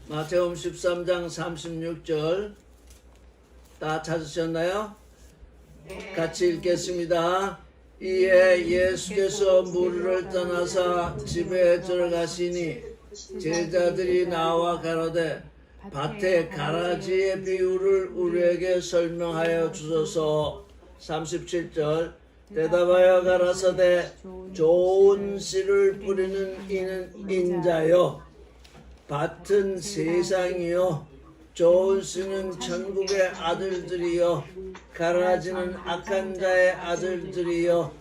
마태복음 13장 36절 다 찾으셨나요? 같이 읽겠습니다. 이에 예수께서 무리를 떠나사 집에 들어가시니 제자들이 나와 가로되 밭의 가라지의 비유를 우리에게 설명하여 주소서. 37절 대답하여 가라사대 좋은 씨를 뿌리는 이는 인자요 밭은 세상이요 좋은 씨는 천국의 아들들이요 가라지는 악한 자의 아들들이요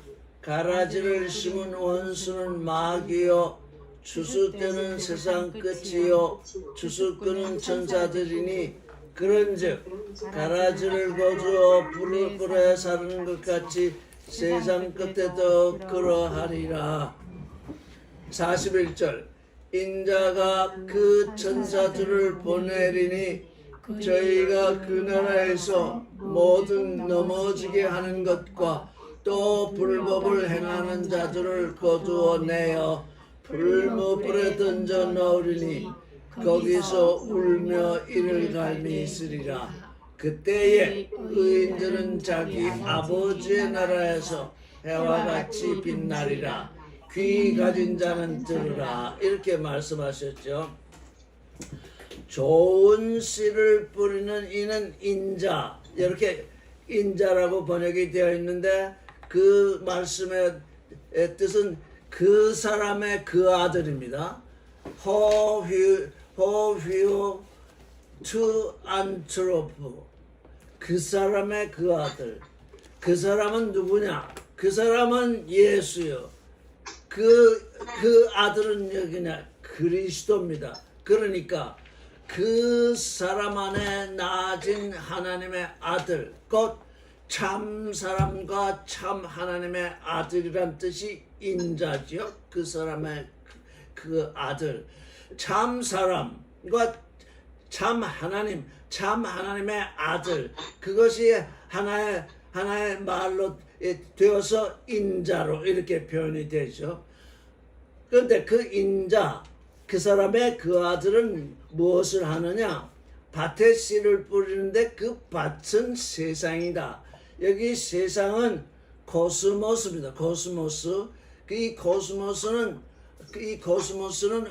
가라지를 심은 원수는 마귀요 추수 때는 세상 끝이요 추수 끄는 천사들이니 그런즉 가라지를 거두어 불에 사르는 것 같이 세상 끝에도 그러하리라. 41절 인자가 그 천사들을 보내리니 저희가 그 나라에서 모든 넘어지게 하는 것과 또 불법을 행하는 자들을 거두어내어 불못불에 던져 넣으리니 거기서 울며 이를 갈미 있으리라. 그때에 의인들은 자기 아버지의 나라에서 해와 같이 빛나리라. 귀 가진 자는 들으라. 이렇게 말씀하셨죠. 좋은 씨를 뿌리는 이는 인자, 이렇게 인자라고 번역이 되어 있는데 그 말씀의 뜻은 그 사람의 그 아들입니다. 호휘오 투 안트로프, 그 사람의 그 아들. 그 사람은 누구냐? 그 사람은 예수요. 그 아들은 여기냐? 그리스도입니다. 그러니까 그 사람 안에 나아진 하나님의 아들, 곧 참 사람과 참 하나님의 아들이란 뜻이 인자죠. 그 사람의 그 아들, 참 사람과 참 하나님, 참 하나님의 아들, 그것이 하나의 말로 되어서 인자로 이렇게 표현이 되죠. 그런데 그 인자, 그 사람의 그 아들은 무엇을 하느냐? 밭에 씨를 뿌리는데 그 밭은 세상이다. 여기 세상은 코스모스입니다. 코스모스. 이 코스모스는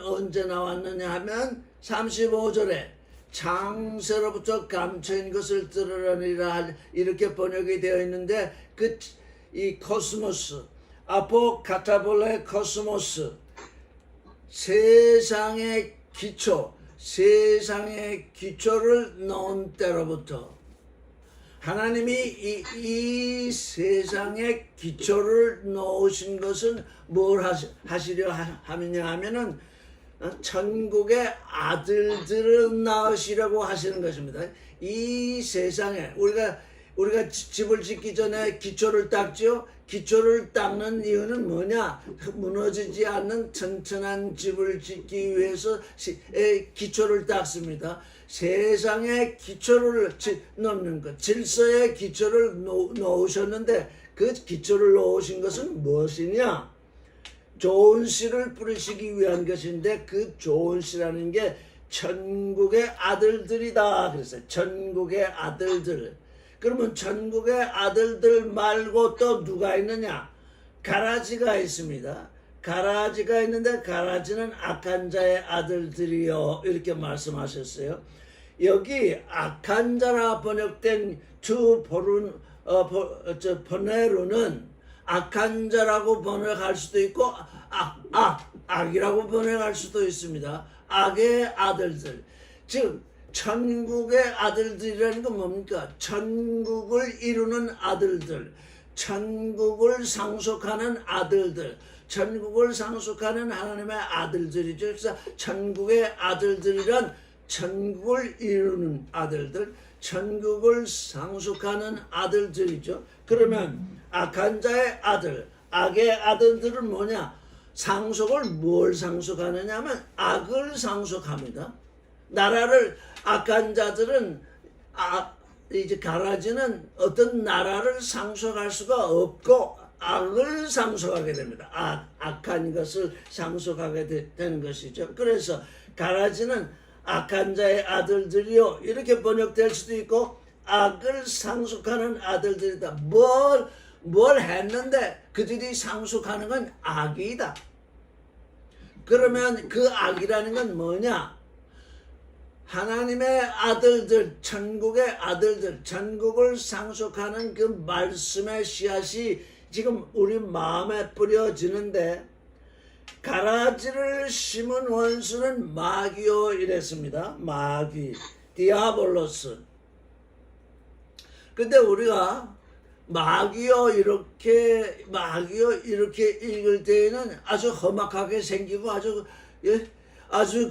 언제 나왔느냐 하면 35절에 창세로부터 감춰인 것을 들으려니라 이렇게 번역이 되어 있는데 이 코스모스 아포카타볼레 코스모스 세상의 기초를 놓은 때로부터 하나님이 이 세상의 기초를 놓으신 것은 뭘 하시려 하느냐 하면은 천국의 아들들을 낳으시려고 하시는 것입니다. 이 세상에 우리가 집을 짓기 전에 기초를 닦죠. 기초를 닦는 이유는 뭐냐? 무너지지 않는 튼튼한 집을 짓기 위해서 기초를 닦습니다. 세상의 기초를 놓는 것, 질서의 기초를 놓으셨는데 그 기초를 놓으신 것은 무엇이냐? 좋은 씨를 뿌리시기 위한 것인데 그 좋은 씨라는 게 천국의 아들들이다. 그래서 천국의 아들들. 그러면 천국의 아들들 말고 또 누가 있느냐? 가라지가 있습니다. 가라지가 있는데 가라지는 악한 자의 아들들이요. 이렇게 말씀하셨어요. 여기 악한 자라 번역된 번외로는 악한 자라고 번역할 수도 있고 악이라고 번역할 수도 있습니다. 악의 아들들. 즉 천국의 아들들이라는 건 뭡니까? 천국을 이루는 아들들, 천국을 상속하는 아들들, 천국을 상속하는 하나님의 아들들이죠. 그래서 천국의 아들들이란 천국을 이루는 아들들, 천국을 상속하는 아들들이죠. 그러면 악한 자의 아들, 악의 아들들은 뭐냐? 상속을 뭘 상속하느냐 하면 악을 상속합니다. 나라를 악한 자들은 이제 가라지는 어떤 나라를 상속할 수가 없고 악을 상속하게 됩니다. 악한 것을 상속하게 되는 것이죠. 그래서 가라지는 악한 자의 아들들이요 이렇게 번역될 수도 있고 악을 상속하는 아들들이다. 뭘 했는데 그들이 상속하는 건 악이다. 그러면 그 악이라는 건 뭐냐? 하나님의 아들들, 천국의 아들들, 천국을 상속하는 그 말씀의 씨앗이 지금 우리 마음에 뿌려지는데 가라지를 심은 원수는 마귀요 이랬습니다. 마귀, 디아볼로스. 근데 우리가 마귀요 이렇게 읽을 때에는 아주 험악하게 생기고 아주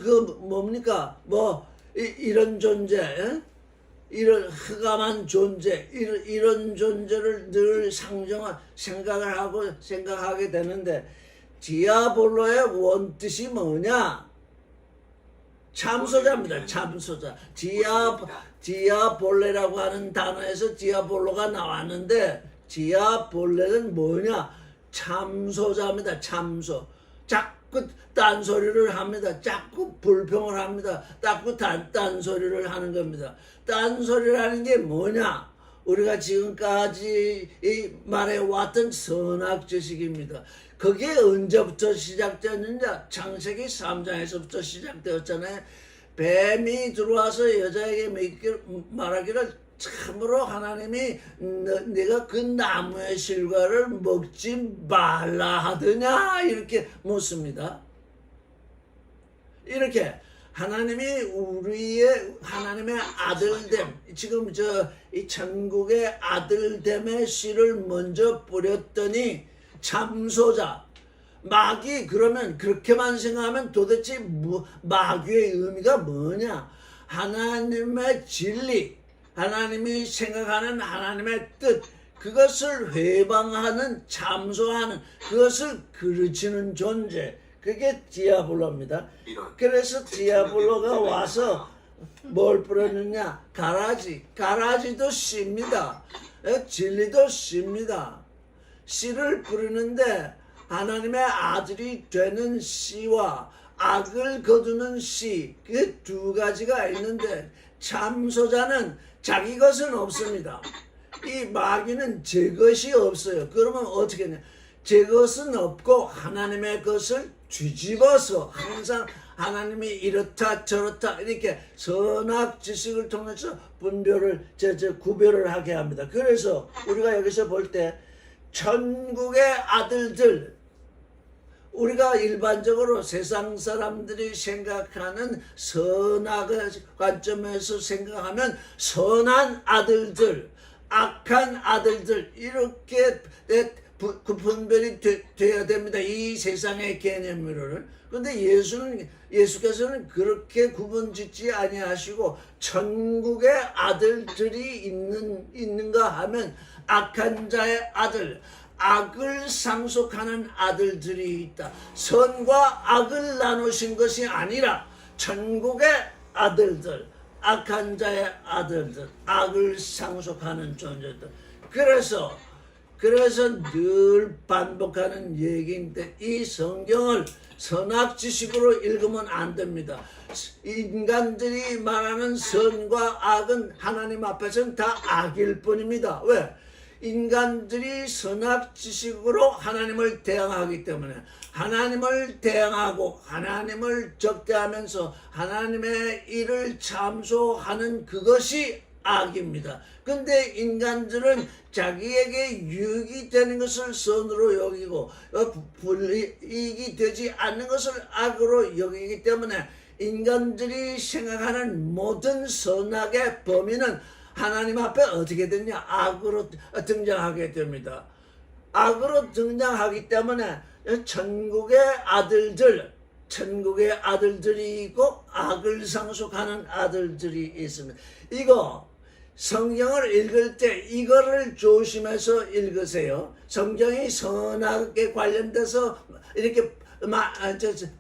그 뭡니까 이런 존재, 이런 흑암한 존재, 이런 존재를 늘 생각하게 되는데 디아볼로의 원뜻이 뭐냐? 참소자입니다. 참소자. 디아볼레라고 하는 단어에서 디아볼로가 나왔는데 디아볼레는 뭐냐? 참소자입니다. 참소. 자꾸 딴소리를 합니다. 자꾸 불평을 합니다. 자꾸 딴소리를 하는 겁니다. 딴소리를 하는 게 뭐냐? 우리가 지금까지 말해왔던 선악지식입니다. 그게 언제부터 시작되었느냐? 창세기 3장에서부터 시작되었잖아요. 뱀이 들어와서 여자에게 말하기를 참으로 하나님이 내가 그 나무의 실과를 먹지 말라 하더냐 이렇게 묻습니다. 이렇게 하나님이 하나님의 아들됨, 지금 이 천국의 아들됨의 씨를 먼저 뿌렸더니 참소자, 마귀. 그러면 그렇게만 생각하면 도대체 마귀의 의미가 뭐냐? 하나님의 진리, 하나님이 생각하는 하나님의 뜻, 그것을 회방하는, 참소하는, 그것을 그르치는 존재, 그게 디아블로입니다. 그래서 디아블로가 와서 뭘 뿌렸느냐? 가라지도 씨입니다. 진리도 씨입니다. 씨를 뿌리는데 하나님의 아들이 되는 씨와 악을 거두는 씨, 그 두 가지가 있는데 참소자는 자기 것은 없습니다. 이 마귀는 제 것이 없어요. 그러면 어떻게 하냐? 제 것은 없고 하나님의 것을 뒤집어서 항상 하나님이 이렇다 저렇다 이렇게 선악 지식을 통해서 구별을 하게 합니다. 그래서 우리가 여기서 볼 때 천국의 아들들, 우리가 일반적으로 세상 사람들이 생각하는 선악의 관점에서 생각하면 선한 아들들, 악한 아들들 이렇게 구분별이 돼야 됩니다. 이 세상의 개념으로는. 근데 예수께서는 그렇게 구분짓지 아니하시고 천국의 아들들이 있는가 하면 악한 자의 아들, 악을 상속하는 아들들이 있다. 선과 악을 나누신 것이 아니라 천국의 아들들, 악한 자의 아들들, 악을 상속하는 존재들. 그래서 늘 반복하는 얘기인데 이 성경을 선악 지식으로 읽으면 안 됩니다. 인간들이 말하는 선과 악은 하나님 앞에서는 다 악일 뿐입니다. 왜? 인간들이 선악 지식으로 하나님을 대항하기 때문에 하나님을 대항하고 하나님을 적대하면서 하나님의 일을 참소하는 그것이 악입니다. 근데 인간들은 자기에게 유익이 되는 것을 선으로 여기고 불이익이 되지 않는 것을 악으로 여기기 때문에 인간들이 생각하는 모든 선악의 범위는 하나님 앞에 어떻게 되냐? 악으로 등장하게 됩니다. 악으로 등장하기 때문에 천국의 아들들이 있고 악을 상속하는 아들들이 있습니다. 이거 성경을 읽을 때 이거를 조심해서 읽으세요. 성경이 선악에 관련돼서 이렇게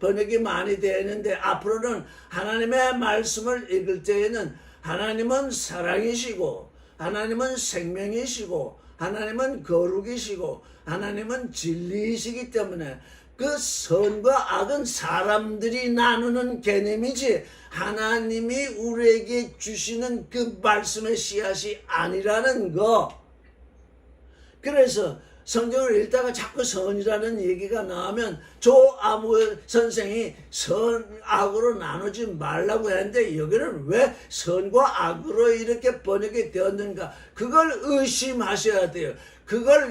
번역이 많이 되는데 앞으로는 하나님의 말씀을 읽을 때에는 하나님은 사랑이시고 하나님은 생명이시고 하나님은 거룩이시고 하나님은 진리이시기 때문에 그 선과 악은 사람들이 나누는 개념이지 하나님이 우리에게 주시는 그 말씀의 씨앗이 아니라는 거. 그래서 성경을 읽다가 자꾸 선이라는 얘기가 나오면 조 아무 선생이 선, 악으로 나누지 말라고 했는데 여기는 왜 선과 악으로 이렇게 번역이 되었는가? 그걸 의심하셔야 돼요.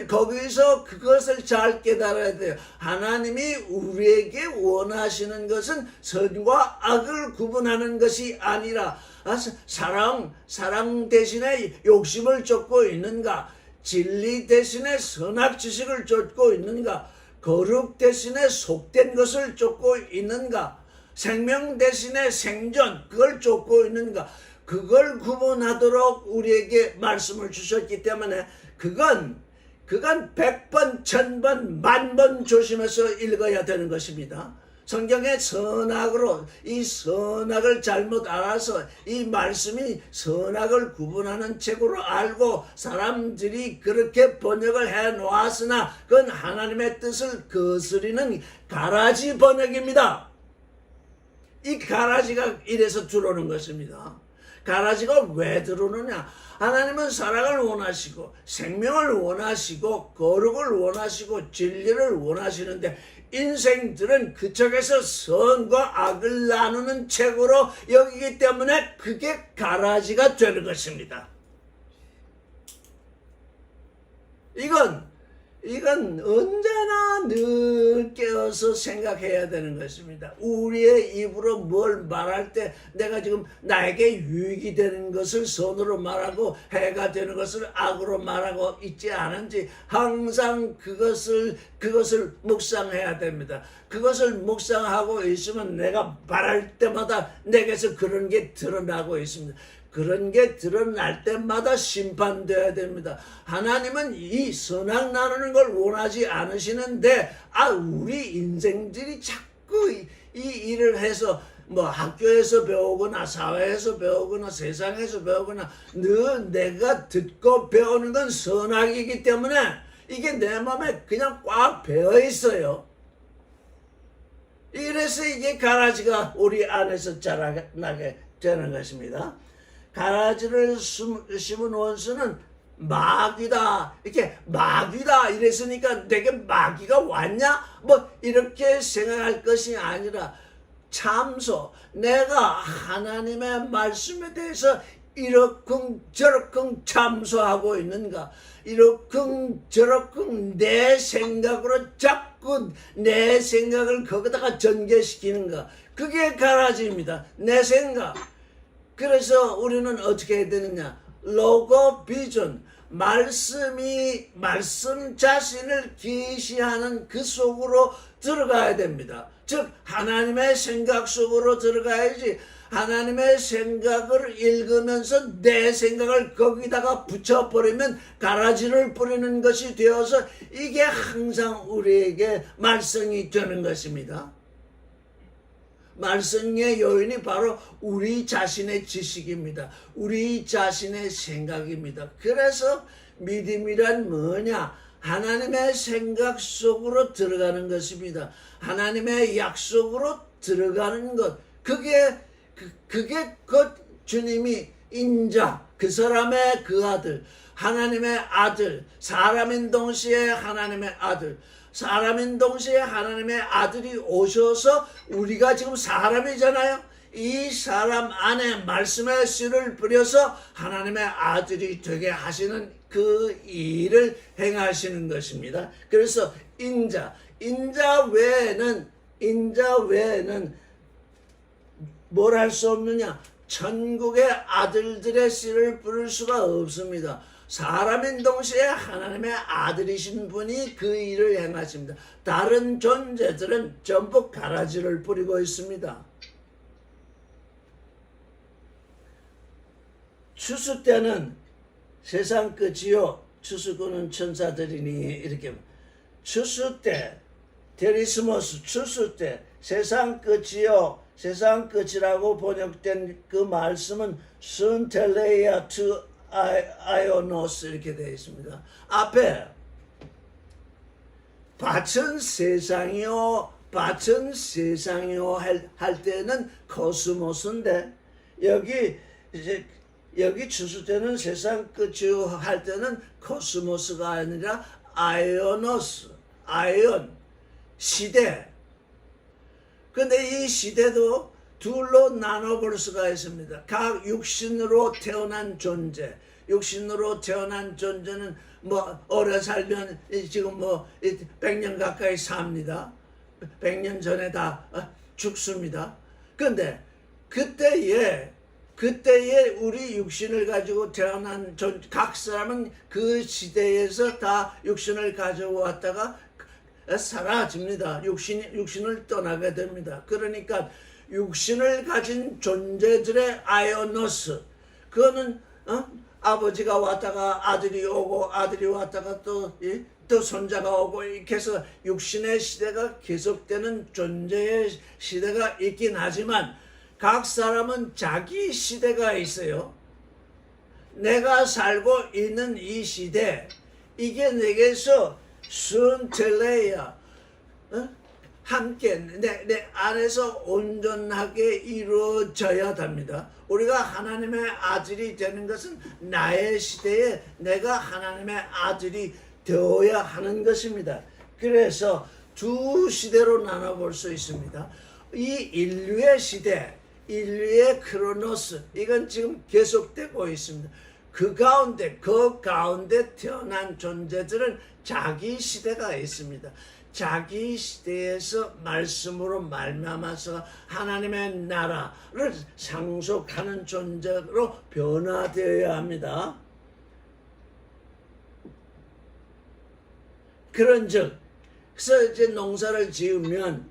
거기서 그것을 잘 깨달아야 돼요. 하나님이 우리에게 원하시는 것은 선과 악을 구분하는 것이 아니라 사랑 대신에 욕심을 쫓고 있는가? 진리 대신에 선악 지식을 쫓고 있는가? 거룩 대신에 속된 것을 쫓고 있는가? 생명 대신에 생존, 그걸 쫓고 있는가? 그걸 구분하도록 우리에게 말씀을 주셨기 때문에 그건 100번, 1000번, 10,000번 조심해서 읽어야 되는 것입니다. 성경의 선악으로 이 선악을 잘못 알아서 이 말씀이 선악을 구분하는 책으로 알고 사람들이 그렇게 번역을 해 놓았으나 그건 하나님의 뜻을 거스리는 가라지 번역입니다. 이 가라지가 이래서 들어오는 것입니다. 가라지가 왜 들어오느냐? 하나님은 사랑을 원하시고 생명을 원하시고 거룩을 원하시고 진리를 원하시는데 인생들은 그쪽에서 선과 악을 나누는 책으로 여기기 때문에 그게 가라지가 되는 것입니다. 이건 언제나 늘 깨어서 생각해야 되는 것입니다. 우리의 입으로 뭘 말할 때 내가 지금 나에게 유익이 되는 것을 선으로 말하고 해가 되는 것을 악으로 말하고 있지 않은지 항상 그것을 묵상해야 됩니다. 그것을 묵상하고 있으면 내가 말할 때마다 내게서 그런 게 드러나고 있습니다. 그런 게 드러날 때마다 심판되어야 됩니다. 하나님은 이 선악 나누는 걸 원하지 않으시는데 우리 인생들이 자꾸 이 일을 해서 뭐 학교에서 배우거나 사회에서 배우거나 세상에서 배우거나 늘 내가 듣고 배우는 건 선악이기 때문에 이게 내 마음에 그냥 꽉 배어 있어요. 이래서 이게 가라지가 우리 안에서 자라나게 되는 것입니다. 가라지를 심은 원수는 마귀다. 이렇게 마귀다 이랬으니까 내게 마귀가 왔냐? 뭐 이렇게 생각할 것이 아니라 참소. 내가 하나님의 말씀에 대해서 이러쿵 저러쿵 참소하고 있는가? 이러쿵 저러쿵 내 생각으로 자꾸 내 생각을 거기다가 전개시키는가? 그게 가라지입니다. 내 생각. 그래서 우리는 어떻게 해야 되느냐? 로고 비전, 말씀 자신을 계시하는 그 속으로 들어가야 됩니다. 즉 하나님의 생각 속으로 들어가야지 하나님의 생각을 읽으면서 내 생각을 거기다가 붙여버리면 가라지를 뿌리는 것이 되어서 이게 항상 우리에게 말썽이 되는 것입니다. 말썽의 요인이 바로 우리 자신의 지식입니다. 우리 자신의 생각입니다. 그래서 믿음이란 뭐냐? 하나님의 생각 속으로 들어가는 것입니다. 하나님의 약속으로 들어가는 것. 그게 그 주님이 인자, 그 사람의 그 아들, 하나님의 아들, 사람인 동시에 하나님의 아들, 사람인 동시에 하나님의 아들이 오셔서 우리가 지금 사람이잖아요. 이 사람 안에 말씀의 씨를 뿌려서 하나님의 아들이 되게 하시는 그 일을 행하시는 것입니다. 그래서 인자 외에는 뭘 할 수 없느냐? 천국의 아들들의 씨를 뿌릴 수가 없습니다. 사람인 동시에 하나님의 아들이신 분이 그 일을 행하십니다. 다른 존재들은 전부 가라지를 뿌리고 있습니다. 추수 때는 세상 끝이요 추수꾼은 천사들이니 이렇게 추수 때 데리스모스 추수 때 세상 끝이요 세상 끝이라고 번역된 그 말씀은 순텔레이아 투 아이오노스 이렇게 되어 있습니다. 앞에 밭은 세상이요, 밭은 세상이요 할 때는 코스모스인데, 여기 추수되는 세상 끝이요 할 때는 코스모스가 아니라 아이오노스, 아이온 시대. 근데 이 시대도 둘로 나눠볼 수가 있습니다. 각 육신으로 태어난 존재, 육신으로 태어난 존재는 뭐 오래 살면 지금 뭐 100년 가까이 삽니다. 100년 전에 다 죽습니다. 근데 그때에 우리 육신을 가지고 태어난 각 사람은 그 시대에서 다 육신을 가져왔다가 사라집니다. 육신을 떠나게 됩니다. 그러니까 육신을 가진 존재들의 아이오노스, 그거는 아버지가 왔다가 아들이 오고 아들이 왔다가 또 손자가 오고 이렇게 해서 육신의 시대가 계속되는 존재의 시대가 있긴 하지만 각 사람은 자기 시대가 있어요. 내가 살고 있는 이 시대, 이게 내게서 순텔레야, 함께 내 안에서 온전하게 이루어져야 합니다. 우리가 하나님의 아들이 되는 것은 나의 시대에 내가 하나님의 아들이 되어야 하는 것입니다. 그래서 두 시대로 나눠볼 수 있습니다. 이 인류의 시대, 인류의 크로노스, 이건 지금 계속되고 있습니다. 그 가운데 태어난 존재들은 자기 시대가 있습니다. 자기 시대에서 말씀으로 말미암아서 하나님의 나라를 상속하는 존재로 변화되어야 합니다. 그런즉 그래서 이제 농사를 지으면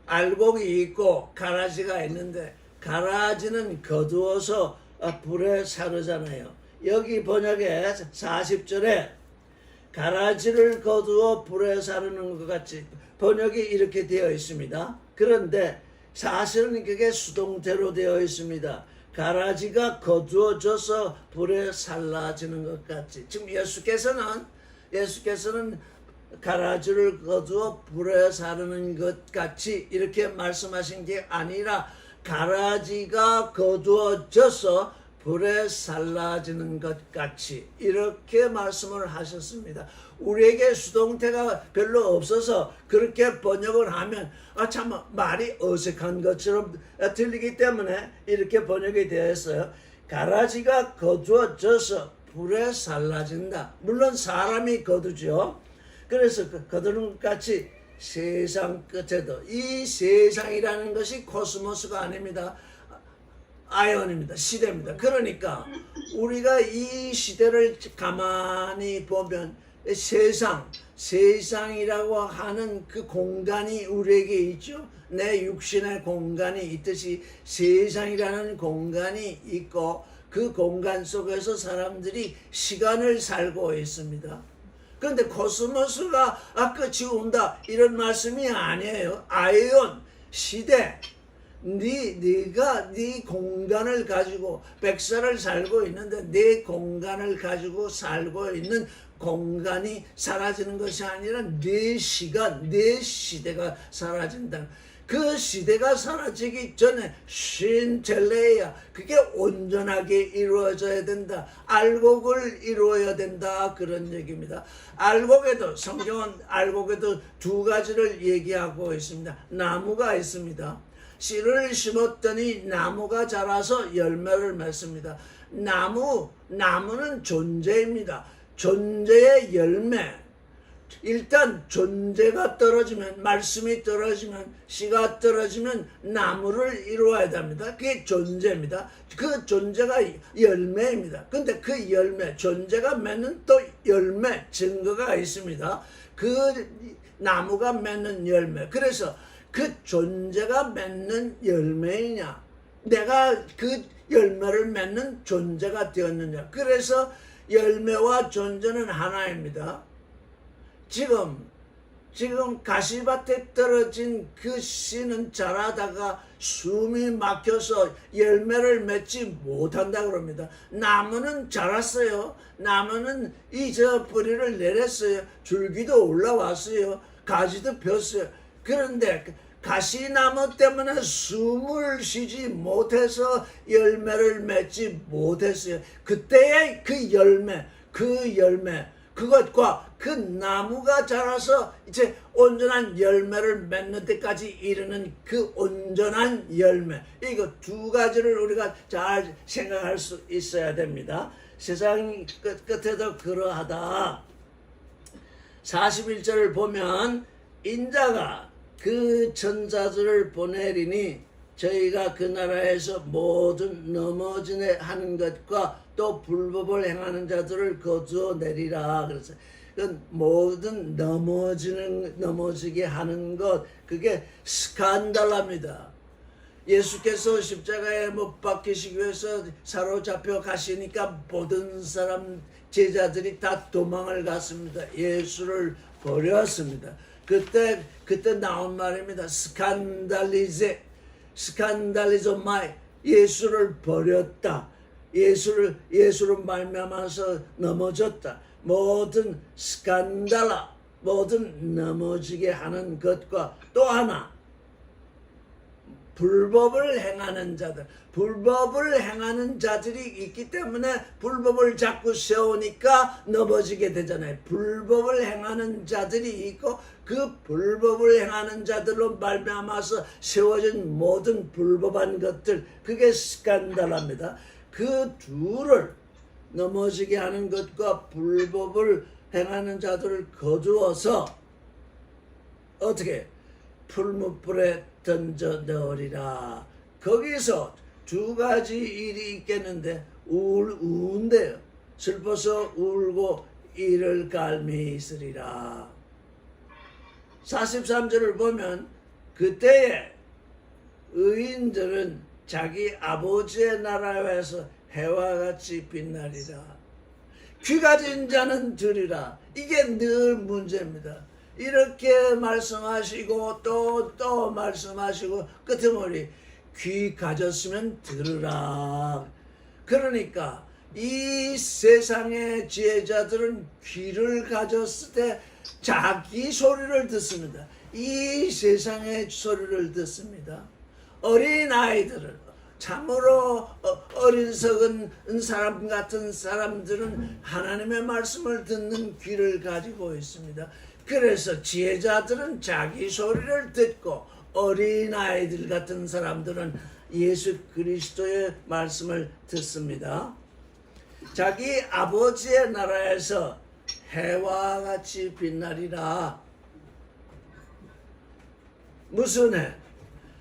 알곡이 있고 가라지가 있는데 가라지는 거두어서 불에 사르잖아요. 여기 번역에 40절에 가라지를 거두어 불에 사르는 것 같이 번역이 이렇게 되어 있습니다. 그런데 사실은 그게 수동태로 되어 있습니다. 가라지가 거두어져서 불에 살라지는 것 같이. 지금 예수께서는 가라지를 거두어 불에 사르는 것 같이 이렇게 말씀하신 게 아니라 가라지가 거두어져서 불에 살라지는 것 같이 이렇게 말씀을 하셨습니다. 우리에게 수동태가 별로 없어서 그렇게 번역을 하면 참 말이 어색한 것처럼 들리기 때문에 이렇게 번역이 되었어요. 가라지가 거두어져서 불에 살라진다. 물론 사람이 거두죠. 그래서 거두는 것 같이 세상 끝에도, 이 세상이라는 것이 코스모스가 아닙니다. 아이언입니다. 시대입니다. 그러니까 우리가 이 시대를 가만히 보면 세상이라고 하는 그 공간이 우리에게 있죠. 내 육신의 공간이 있듯이 세상이라는 공간이 있고 그 공간 속에서 사람들이 시간을 살고 있습니다. 그런데 코스모스가 끝이 온다 이런 말씀이 아니에요. 아이온 시대, 네가 네 공간을 가지고 100살을 살고 있는데 네 공간을 가지고 살고 있는 공간이 사라지는 것이 아니라 네 시간, 네 시대가 사라진다. 그 시대가 사라지기 전에 신텔레야, 그게 온전하게 이루어져야 된다. 알곡을 이루어야 된다. 그런 얘기입니다. 알곡에도, 성경은 알곡에도 두 가지를 얘기하고 있습니다. 나무가 있습니다. 씨를 심었더니 나무가 자라서 열매를 맺습니다. 나무는 존재입니다. 존재의 열매. 일단 존재가 떨어지면, 말씀이 떨어지면, 씨가 떨어지면 나무를 이루어야 됩니다. 그게 존재입니다. 그 존재가 열매입니다. 근데 그 열매, 존재가 맺는 또 열매, 증거가 있습니다. 그 나무가 맺는 열매. 그래서 그 존재가 맺는 열매이냐, 내가 그 열매를 맺는 존재가 되었느냐. 그래서 열매와 존재는 하나입니다. 지금 지금 가시밭에 떨어진 그 씨는 자라다가 숨이 막혀서 열매를 맺지 못한다 그럽니다. 나무는 자랐어요. 나무는 저 뿌리를 내렸어요. 줄기도 올라왔어요. 가지도 폈어요. 그런데 가시나무 때문에 숨을 쉬지 못해서 열매를 맺지 못했어요. 그때의 그 열매 그것과 그 나무가 자라서 이제 온전한 열매를 맺는 데까지 이르는 그 온전한 열매, 이거 두 가지를 우리가 잘 생각할 수 있어야 됩니다. 세상 끝에도 그러하다. 41절을 보면 인자가 그 천사들을 보내리니 저희가 그 나라에서 모든 넘어지네 하는 것과 또 불법을 행하는 자들을 거두어 내리라. 그래서 모든 넘어지게 하는 것, 그게 스칸달랍니다. 예수께서 십자가에 못 박히시기 위해서 사로잡혀 가시니까 모든 사람 제자들이 다 도망을 갔습니다. 예수를 버렸습니다. 그때 나온 말입니다. 스칸달리조마이, 예수를 버렸다. 예수로 말미암아서 넘어졌다. 모든 스칸달라, 모든 넘어지게 하는 것과 또 하나, 불법을 행하는 자들이 있기 때문에 불법을 자꾸 세우니까 넘어지게 되잖아요. 불법을 행하는 자들이 있고 그 불법을 행하는 자들로 말미암아서 세워진 모든 불법한 것들, 그게 스칸달랍니다. 그 둘을, 넘어지게 하는 것과 불법을 행하는 자들을 거두어서 어떻게 풀무불에 던져 넣으리라. 거기서 두 가지 일이 있겠는데 우는데요. 슬퍼서 울고 이를 갈미 있으리라. 43절을 보면 그때에 의인들은 자기 아버지의 나라에서 해와 같이 빛나리라. 귀 가진 자는 들으라. 이게 늘 문제입니다. 이렇게 말씀하시고 또 말씀하시고 끄트머리 귀 가졌으면 들으라. 그러니까 이 세상의 지혜자들은 귀를 가졌을 때 자기 소리를 듣습니다. 이 세상의 소리를 듣습니다. 어린 아이들은, 참으로 어리석은 사람 같은 사람들은 하나님의 말씀을 듣는 귀를 가지고 있습니다. 그래서 지혜자들은 자기 소리를 듣고 어린아이들 같은 사람들은 예수 그리스도의 말씀을 듣습니다. 자기 아버지의 나라에서 해와 같이 빛나리라. 무슨 해?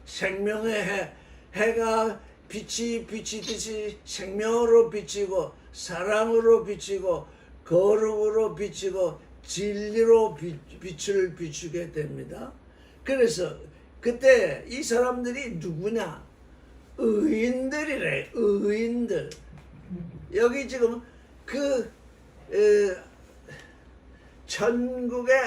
생명의 해. 해가 빛이 비치듯이 생명으로 비치고 사랑으로 비치고 거룩으로 비치고 진리로 빛을 비추게 됩니다. 그래서 그때 이 사람들이 누구냐? 의인들이래. 의인들. 여기 지금 그 천국의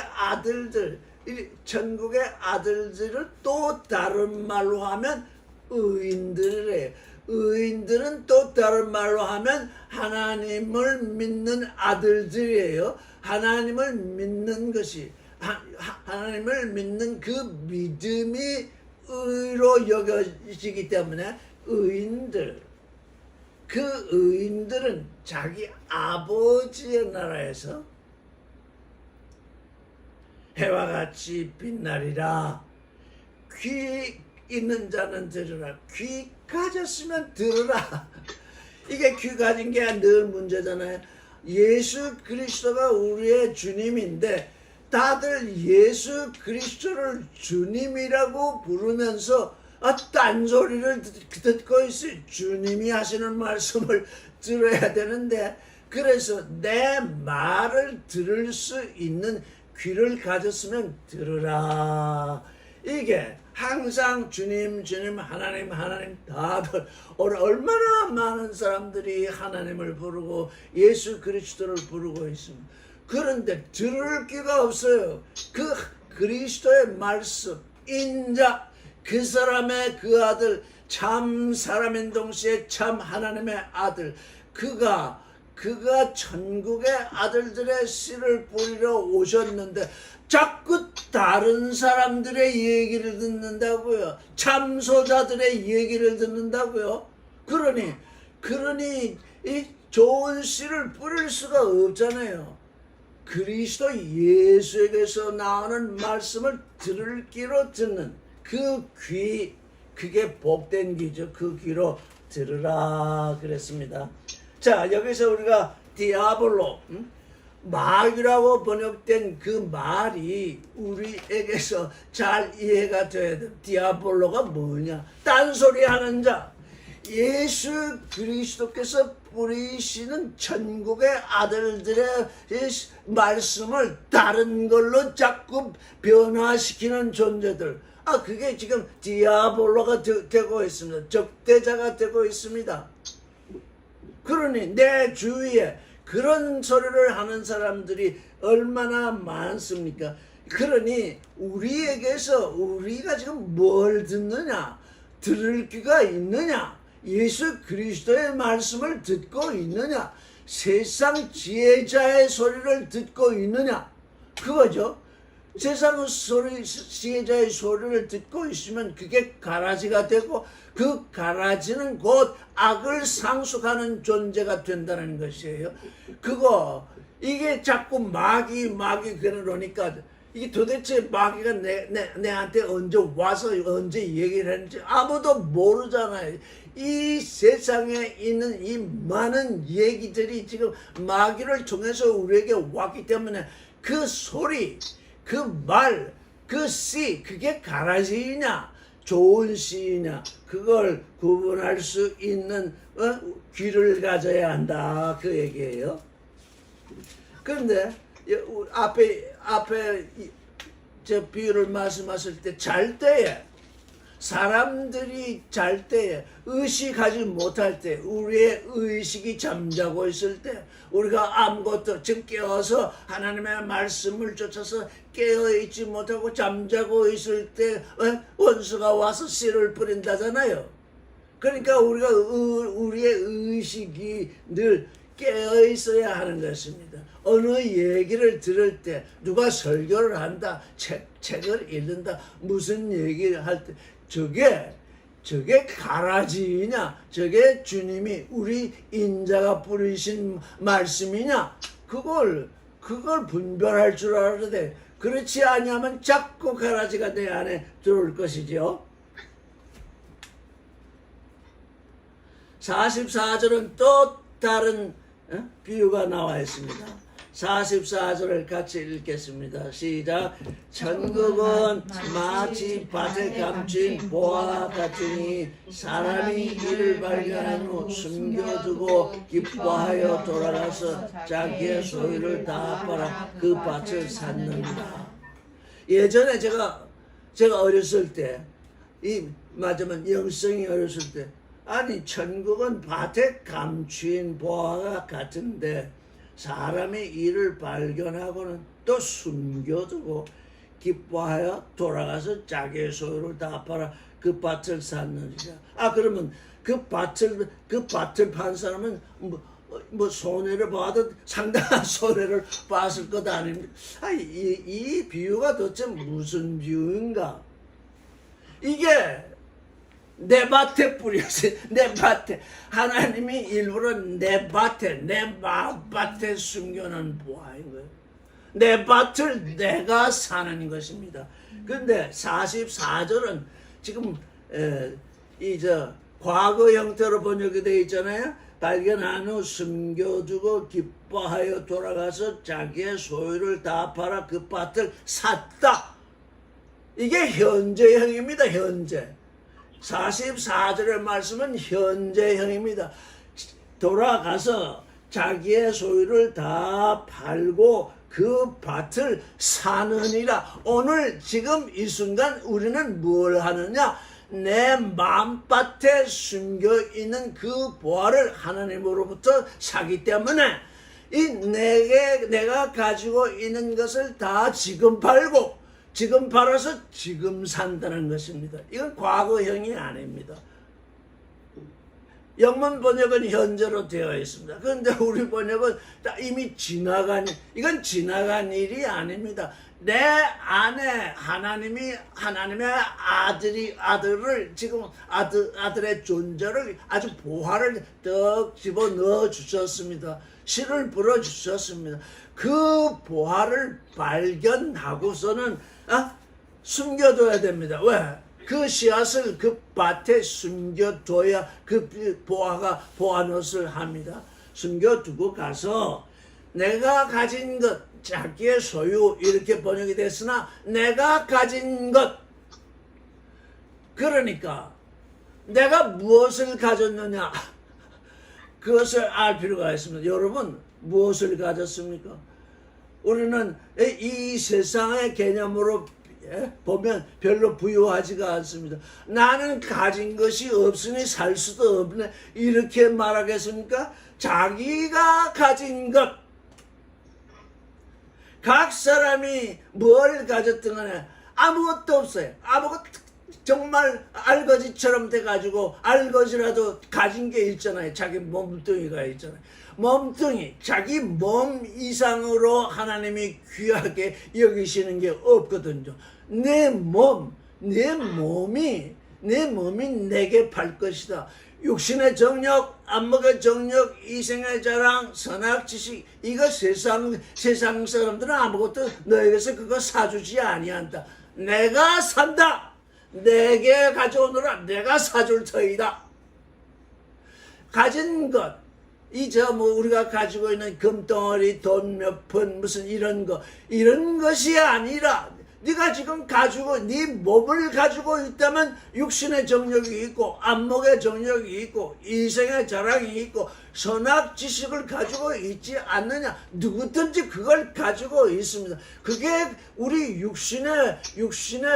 아들들을 또 다른 말로 하면 의인들이래. 의인들은 또 다른 말로 하면 하나님을 믿는 아들들이에요. 하나님을 믿는 것이, 하나님을 믿는 그 믿음이 의로 여겨지기 때문에 의인들, 그 의인들은 자기 아버지의 나라에서 해와 같이 빛나리라. 귀 있는 자는 들으라. 귀 가졌으면 들으라. 이게 귀 가진 게 늘 문제잖아요. 예수 그리스도가 우리의 주님인데 다들 예수 그리스도를 주님이라고 부르면서 딴소리를 듣고 있어요. 주님이 하시는 말씀을 들어야 되는데, 그래서 내 말을 들을 수 있는 귀를 가졌으면 들으라. 이게 항상 주님 하나님 다들 얼마나 많은 사람들이 하나님을 부르고 예수 그리스도를 부르고 있습니다. 그런데 들을 귀가 없어요. 그리스도의 말씀, 인자, 그 사람의 그 아들, 참 사람인 동시에 참 하나님의 아들, 그가 천국의 아들들의 씨를 뿌리러 오셨는데 자꾸 다른 사람들의 얘기를 듣는다고요. 참소자들의 얘기를 듣는다고요. 그러니 이 좋은 씨를 뿌릴 수가 없잖아요. 그리스도 예수에게서 나오는 말씀을 들을 귀로 듣는 그 귀, 그게 복된 귀죠. 그 귀로 들으라 그랬습니다. 자, 여기서 우리가 디아볼로, 마귀라고 번역된 그 말이 우리에게서 잘 이해가 돼야 돼. 디아볼로가 뭐냐? 딴소리 하는 자. 예수 그리스도께서 뿌리시는 천국의 아들들의 말씀을 다른 걸로 자꾸 변화시키는 존재들. 그게 지금 디아볼로가 되고 있습니다. 적대자가 되고 있습니다. 그러니 내 주위에 그런 소리를 하는 사람들이 얼마나 많습니까? 그러니 우리가 지금 뭘 듣느냐? 들을 귀가 있느냐? 예수 그리스도의 말씀을 듣고 있느냐? 세상 지혜자의 소리를 듣고 있느냐? 그거죠. 세상 지혜자의 소리를 듣고 있으면 그게 가라지가 되고 그 가라지는 곧 악을 상속하는 존재가 된다는 것이에요. 이게 자꾸 마귀 그러니까 이게 도대체 마귀가 내한테 언제 와서 언제 얘기를 했는지 아무도 모르잖아요. 이 세상에 있는 이 많은 얘기들이 지금 마귀를 통해서 우리에게 왔기 때문에 그 소리, 그 말, 그 씨, 그게 가라지냐 좋은 씨냐 그걸 구분할 수 있는 귀를 가져야 한다 그 얘기예요. 그런데 앞에 저 비유를 말씀하실 때 잘 때에 사람들이 잘 때에 의식하지 못할 때 우리의 의식이 잠자고 있을 때 우리가 아무것도 지금 깨어서 하나님의 말씀을 쫓아서 깨어있지 못하고 잠자고 있을 때 원수가 와서 씨를 뿌린다잖아요. 그러니까 우리의 의식이 늘 깨어 있어야 하는 것입니다. 어느 얘기를 들을 때 누가 설교를 한다, 책을 읽는다, 무슨 얘기를 할 때 저게 가라지냐, 저게 주님이 우리 인자가 뿌리신 말씀이냐, 그걸 분별할 줄 알아야 돼. 그렇지 아니하면 자꾸 가라지가 내 안에 들어올 것이죠. 44절은 또 다른 비유가 나와 있습니다. 44절을 같이 읽겠습니다. 시작. 천국은 마치 밭에 감춘 보화 같으니 사람이 이를 발견한 후 숨겨두고 기뻐하여 돌아가서 자기의 소유를 다 팔아 그 밭을 샀느니라. 예전에 제가 어렸을 때 맞으면 영성이 어렸을 때 아니 천국은 밭에 감추인 보화가 같은데 사람이 이를 발견하고는 또 숨겨두고 기뻐하여 돌아가서 자기의 소유를 다 팔아 그 밭을 샀느니라. 그러면 그 밭을 판 사람은 뭐 손해를 봐도 상당한 손해를 봤을 것 아닙니까? 이 비유가 도대체 무슨 비유인가? 이게 내 밭에 뿌렸어요. 내 밭에. 하나님이 일부러 내 밭에, 내 마음밭에 숨겨놓은 보화인 거예요. 내 밭을 내가 사는 것입니다. 그런데 44절은 지금 과거 형태로 번역이 되어 있잖아요. 발견한 후 숨겨두고 기뻐하여 돌아가서 자기의 소유를 다 팔아 그 밭을 샀다. 이게 현재형입니다. 현재. 44절의 말씀은 현재형입니다. 돌아가서 자기의 소유를 다 팔고 그 밭을 사느니라. 오늘 지금 이 순간 우리는 뭘 하느냐? 내 마음밭에 숨겨있는 그 보화를 하나님으로부터 사기 때문에 내가 가지고 있는 것을 다 지금 팔고 지금 팔아서 지금 산다는 것입니다. 이건 과거형이 아닙니다. 영문 번역은 현재로 되어 있습니다. 그런데 우리 번역은 이미 지나간, 이건 지나간 일이 아닙니다. 내 안에 하나님의 아들을 지금 아들의 존재를 아주 보화를 떡 집어 넣어 주셨습니다. 실을 불어 주셨습니다. 그 보화를 발견하고서는 숨겨둬야 됩니다. 왜? 그 씨앗을 그 밭에 숨겨둬야 그 보화가 보화노릇을 합니다. 숨겨두고 가서 내가 가진 것, 자기의 소유 이렇게 번역이 됐으나 내가 가진 것, 그러니까 내가 무엇을 가졌느냐, 그것을 알 필요가 있습니다. 여러분 무엇을 가졌습니까? 우리는 이 세상의 개념으로 보면 별로 부유하지가 않습니다. 나는 가진 것이 없으니 살 수도 없네, 이렇게 말하겠습니까? 자기가 가진 것, 각 사람이 뭘 가졌든 간에 아무것도 없어요. 아무것도, 정말 알거지처럼 돼가지고, 알거지라도 가진 게 있잖아요. 자기 몸뚱이가 있잖아요. 몸뚱이, 자기 몸 이상으로 하나님이 귀하게 여기시는 게 없거든요. 내 몸이 내게 팔 것이다. 육신의 정욕, 안목의 정욕, 이생의 자랑, 선악 지식, 이거 세상 사람들은 아무것도 너에게서 그거 사주지 아니한다. 내가 산다. 내게 가져오느라 내가 사줄 터이다. 가진 것, 우리가 가지고 있는 금덩어리, 돈 몇 푼, 무슨 이런 것이 아니라, 네가 지금 가지고, 네 몸을 가지고 있다면 육신의 정욕이 있고, 안목의 정욕이 있고, 이생의 자랑이 있고, 선악 지식을 가지고 있지 않느냐? 누구든지 그걸 가지고 있습니다. 그게 우리 육신의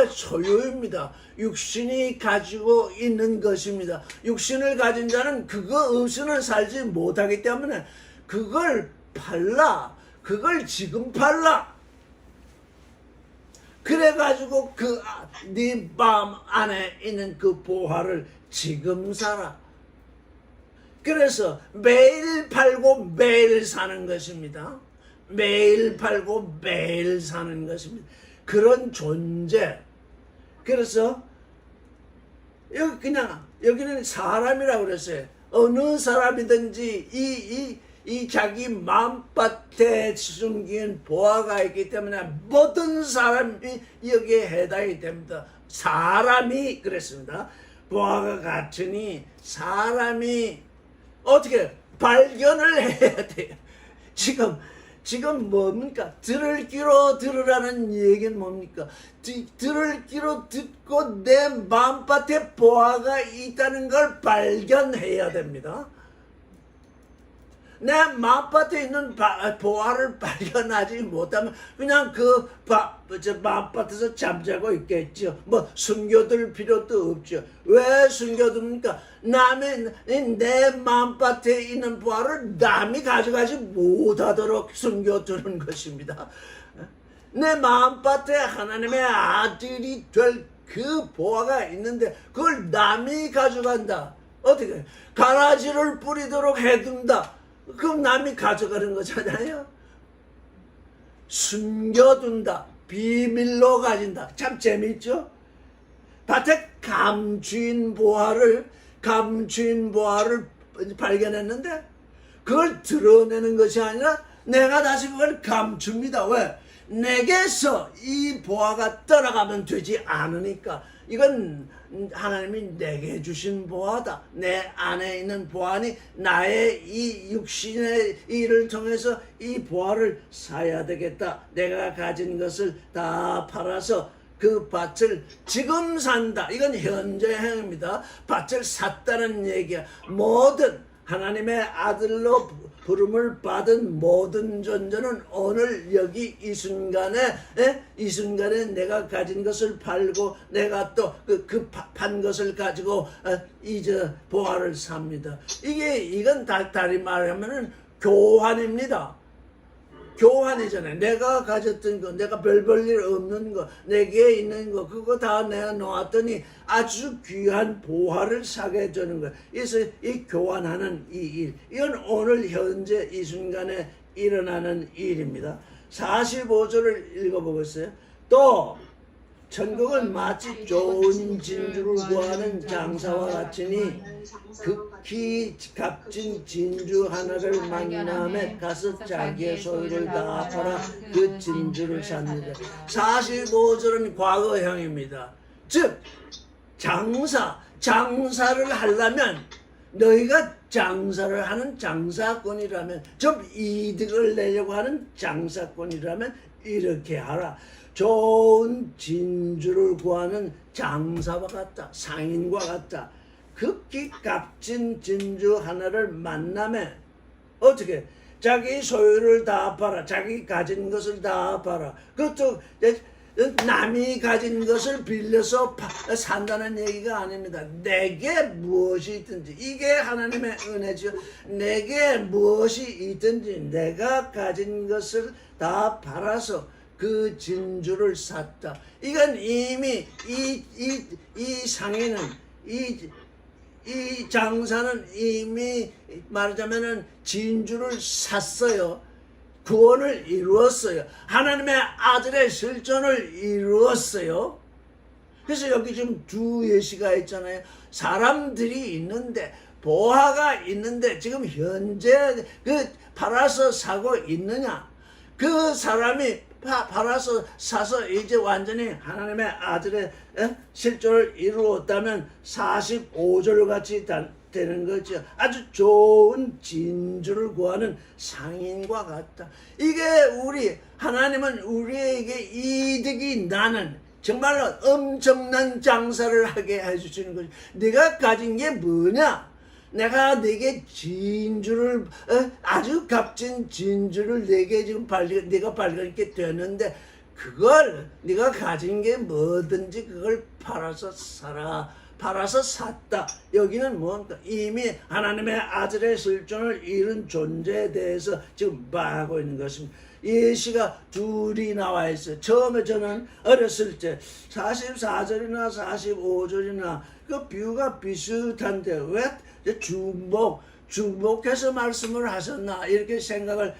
소유입니다. 육신이 가지고 있는 것입니다. 육신을 가진 자는 그거 없이는 살지 못하기 때문에 그걸 팔라. 그걸 지금 팔라. 그래가지고 네 마음 안에 있는 그 보화를 지금 사라. 그래서 매일 팔고 매일 사는 것입니다. 매일 팔고 매일 사는 것입니다. 그런 존재. 그래서 여기는 사람이라고 그랬어요. 어느 사람이든지 이 자기 마음밭에 숨긴 보화가 있기 때문에 모든 사람이 여기에 해당이 됩니다. 사람이 그랬습니다. 보화가 같으니 사람이 어떻게 발견을 해야 돼요. 지금 뭡니까? 들을 귀로 들으라는 얘기는 뭡니까? 들을 귀로 듣고 내 마음밭에 보화가 있다는 걸 발견해야 됩니다. 내 마음밭에 있는 보화를 발견하지 못하면 그냥 마음밭에서 잠자고 있겠죠. 숨겨둘 필요도 없죠. 왜 숨겨둡니까? 내 마음밭에 있는 보화를 남이 가져가지 못하도록 숨겨두는 것입니다. 내 마음밭에 하나님의 아들이 될 그 보화가 있는데 그걸 남이 가져간다. 어떻게? 가라지를 뿌리도록 해둔다. 그럼 남이 가져가는 거잖아요. 숨겨둔다. 비밀로 가진다. 참 재미있죠? 밭에 감추인 보화를 발견했는데 그걸 드러내는 것이 아니라 내가 다시 그걸 감춥니다. 왜? 내게서 이 보화가 떠나가면 되지 않으니까. 이건 하나님이 내게 주신 보화다. 내 안에 있는 보화니 나의 이 육신의 일을 통해서 이 보화를 사야 되겠다. 내가 가진 것을 다 팔아서 그 밭을 지금 산다. 이건 현재형입니다. 밭을 샀다는 얘기야. 모든 하나님의 아들로 부름을 받은 모든 존재는 오늘 여기 이 순간에 내가 가진 것을 팔고 내가 또 판 것을 가지고 이제 보화를 삽니다. 이건 다리 말하면은 교환입니다. 교환이잖아요. 내가 가졌던 거, 내가 별 볼 일 없는 거, 내게 있는 거, 그거 다 내가 놓았더니 아주 귀한 보화를 사게 해주는 거예요. 그래서 이 교환하는 이 일, 이건 오늘 현재 이 순간에 일어나는 일입니다. 45절을 읽어보겠어요. 또 천국은 마치 좋은 진주를 구하는 장사와 같으니 극히 값진 진주 하나를 만남에 가서 자기의 소유를 다 팔아 그 진주를 삽니다. 45절은 과거형입니다. 즉 장사를 하려면 너희가 장사를 하는 장사꾼이라면 좀 이득을 내려고 하는 장사꾼이라면 이렇게 하라. 좋은 진주를 구하는 장사와 같다. 상인과 같다. 극히 값진 진주 하나를 만남에 어떻게 자기 소유를 다 팔아. 자기 가진 것을 다 팔아. 그것도 남이 가진 것을 빌려서 산다는 얘기가 아닙니다. 내게 무엇이 있든지 이게 하나님의 은혜죠. 내게 무엇이 있든지 내가 가진 것을 다 팔아서 그 진주를 샀다. 이건 이미 이 상인은 이 장사는 이미 말하자면은 진주를 샀어요. 구원을 이루었어요. 하나님의 아들의 실존을 이루었어요. 그래서 여기 지금 두 예시가 있잖아요. 사람들이 있는데 보화가 있는데 지금 현재 그 팔아서 사고 있느냐? 그 사람이 팔아서 사서 이제 완전히 하나님의 아들의 실존을 이루었다면 45절 같이 되는 거죠. 아주 좋은 진주를 구하는 상인과 같다. 이게 하나님은 우리에게 이득이 나는 정말로 엄청난 장사를 하게 해주시는 거죠. 네가 가진 게 뭐냐? 내가 네게 진주를 아주 값진 진주를 네게 지금 네가 발견하게 되는데 그걸 네가 가진 게 뭐든지 그걸 팔아서 사라. 팔아서 샀다. 여기는 뭔가 이미 하나님의 아들의 실존을 이룬 존재에 대해서 지금 말하고 있는 것입니다. 예시가 둘이 나와 있어요. 처음에 저는 어렸을 때 44절이나 45절이나 그 비유가 비슷한데 왜 중복해서 말씀을 하셨나 이렇게 생각을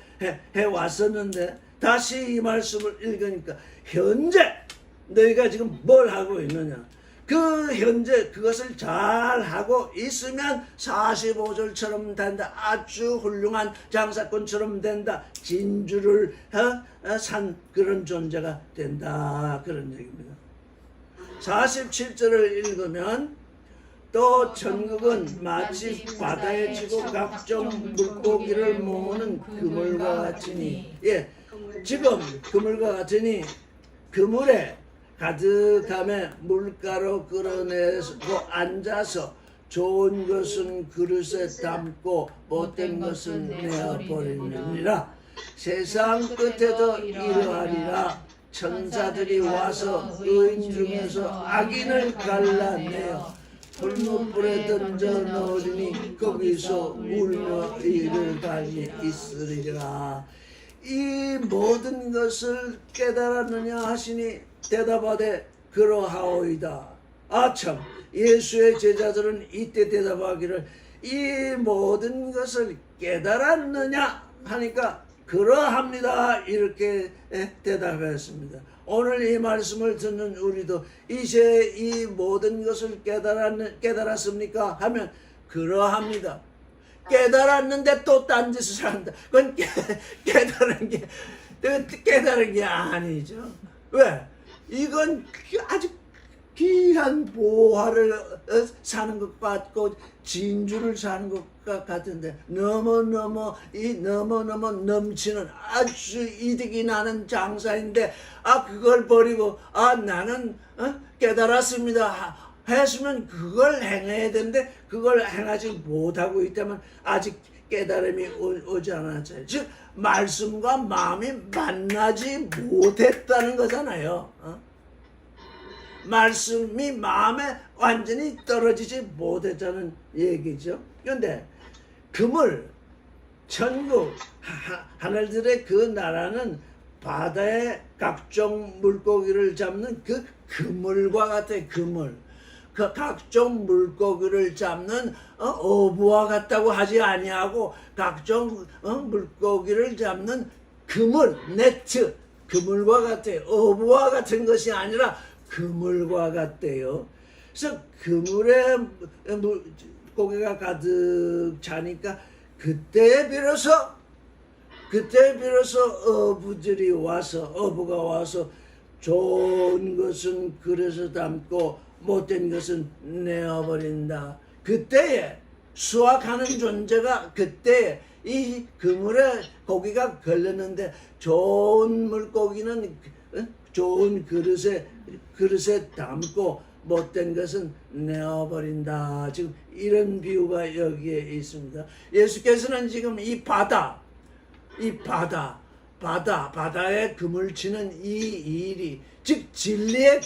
해왔었는데 다시 이 말씀을 읽으니까 현재 너희가 지금 뭘 하고 있느냐, 그 현재 그것을 잘 하고 있으면 45절처럼 된다. 아주 훌륭한 장사꾼처럼 된다. 진주를 산 그런 존재가 된다. 그런 얘기입니다. 47절을 읽으면 또 천국은 마치 바다에 치고 각종 물고기를 모으는 그물과 같으니, 지금 그물과 같으니 그물에 가득함에 물가로 끌어내고 앉아서 좋은 것은 그릇에 담고 못된 것은 내어버리느니라. 세상 끝에도 이러하리라. 천사들이 와서 의인 중에서 악인을 갈라내어 불못불에 던져 넣으리니 거기서 울며 이를 갈리 있으리라. 이 모든 것을 깨달았느냐 하시니 대답하되 그러하오이다. 아참, 예수의 제자들은 이때 대답하기를 이 모든 것을 깨달았느냐 하니까 그러합니다 이렇게 대답했습니다. 오늘 이 말씀을 듣는 우리도 이제 이 모든 것을 깨달았습니까 하면 그러합니다. 깨달았는데 또 딴짓을 한다. 그건 깨달은 게 아니죠. 왜? 이건 아주 귀한 보화를 사는 것 같고 진주를 사는 것 같은데 너무너무 넘치는 아주 이득이 나는 장사인데 그걸 버리고 나는 깨달았습니다 했으면 그걸 행해야 되는데 그걸 행하지 못하고 있다면 아직 깨달음이 오지 않았어요. 즉 말씀과 마음이 만나지 못했다는 거잖아요. 말씀이 마음에 완전히 떨어지지 못했다는 얘기죠. 그런데 그물, 천국 하늘들의 그 나라는 바다의 각종 물고기를 잡는 그 그물과 같아. 그물. 그 각종 물고기를 잡는 어부와 같다고 하지 아니하고 각종 물고기를 잡는 그물, 네트, 그물과 같아요. 어부와 같은 것이 아니라 그물과 같대요. 그래서 그물에 고기가 가득 차니까 그때 비로소 어부가 와서 좋은 것은 그릇에 담고 못된 것은 내어버린다. 그때에 수확하는 존재가 그때에 이 그물에 고기가 걸렸는데 좋은 물고기는 좋은 그릇에 담고 못된 것은 내어버린다. 지금 이런 비유가 여기에 있습니다. 예수께서는 지금 바다에 그물 치는 이 일이, 즉 진리의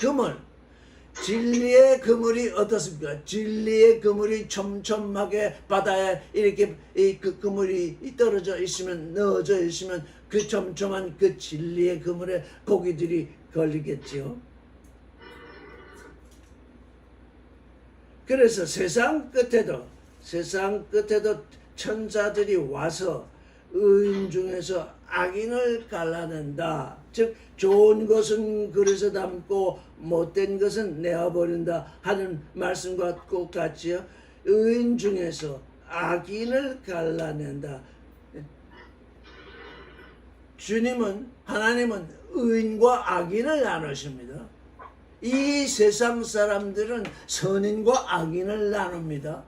그물이 어떻습니까? 진리의 그물이 촘촘하게 바다에 이렇게 그 그물이 떨어져 있으면, 넣어져 있으면 그 촘촘한 그 진리의 그물에 고기들이 걸리겠지요. 그래서 세상 끝에도 천사들이 와서 의인 중에서 악인을 갈라낸다. 즉 좋은 것은 그릇에 담고 못된 것은 내어버린다 하는 말씀과 똑같지요. 의인 중에서 악인을 갈라낸다. 하나님은 의인과 악인을 나누십니다. 이 세상 사람들은 선인과 악인을 나눕니다.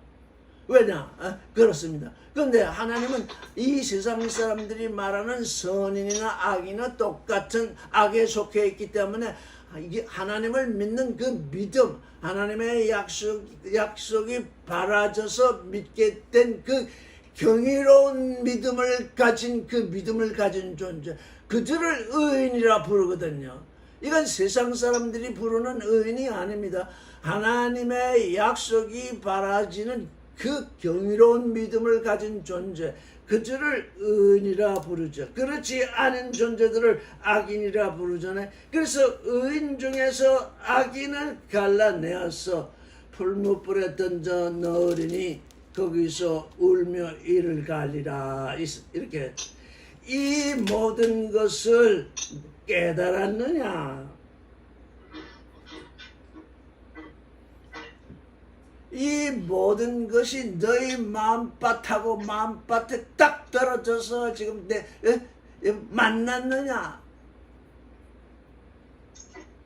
왜냐? 그렇습니다. 그런데 하나님은 이 세상 사람들이 말하는 선인이나 악이나 똑같은 악에 속해 있기 때문에 이게 하나님을 믿는 그 믿음, 하나님의 약속이 바라져서 믿게 된 그 경이로운 믿음을 가진 존재, 그들을 의인이라 부르거든요. 이건 세상 사람들이 부르는 의인이 아닙니다. 하나님의 약속이 바라지는 그 경이로운 믿음을 가진 존재, 그들을 의인이라 부르죠. 그렇지 않은 존재들을 악인이라 부르잖아요. 그래서 의인 중에서 악인을 갈라내어서 풀무불에 던져 넣으리니 거기서 울며 이를 갈리라. 이렇게 이 모든 것을 깨달았느냐? 이 모든 것이 너희 마음밭에 딱 떨어져서 지금 만났느냐?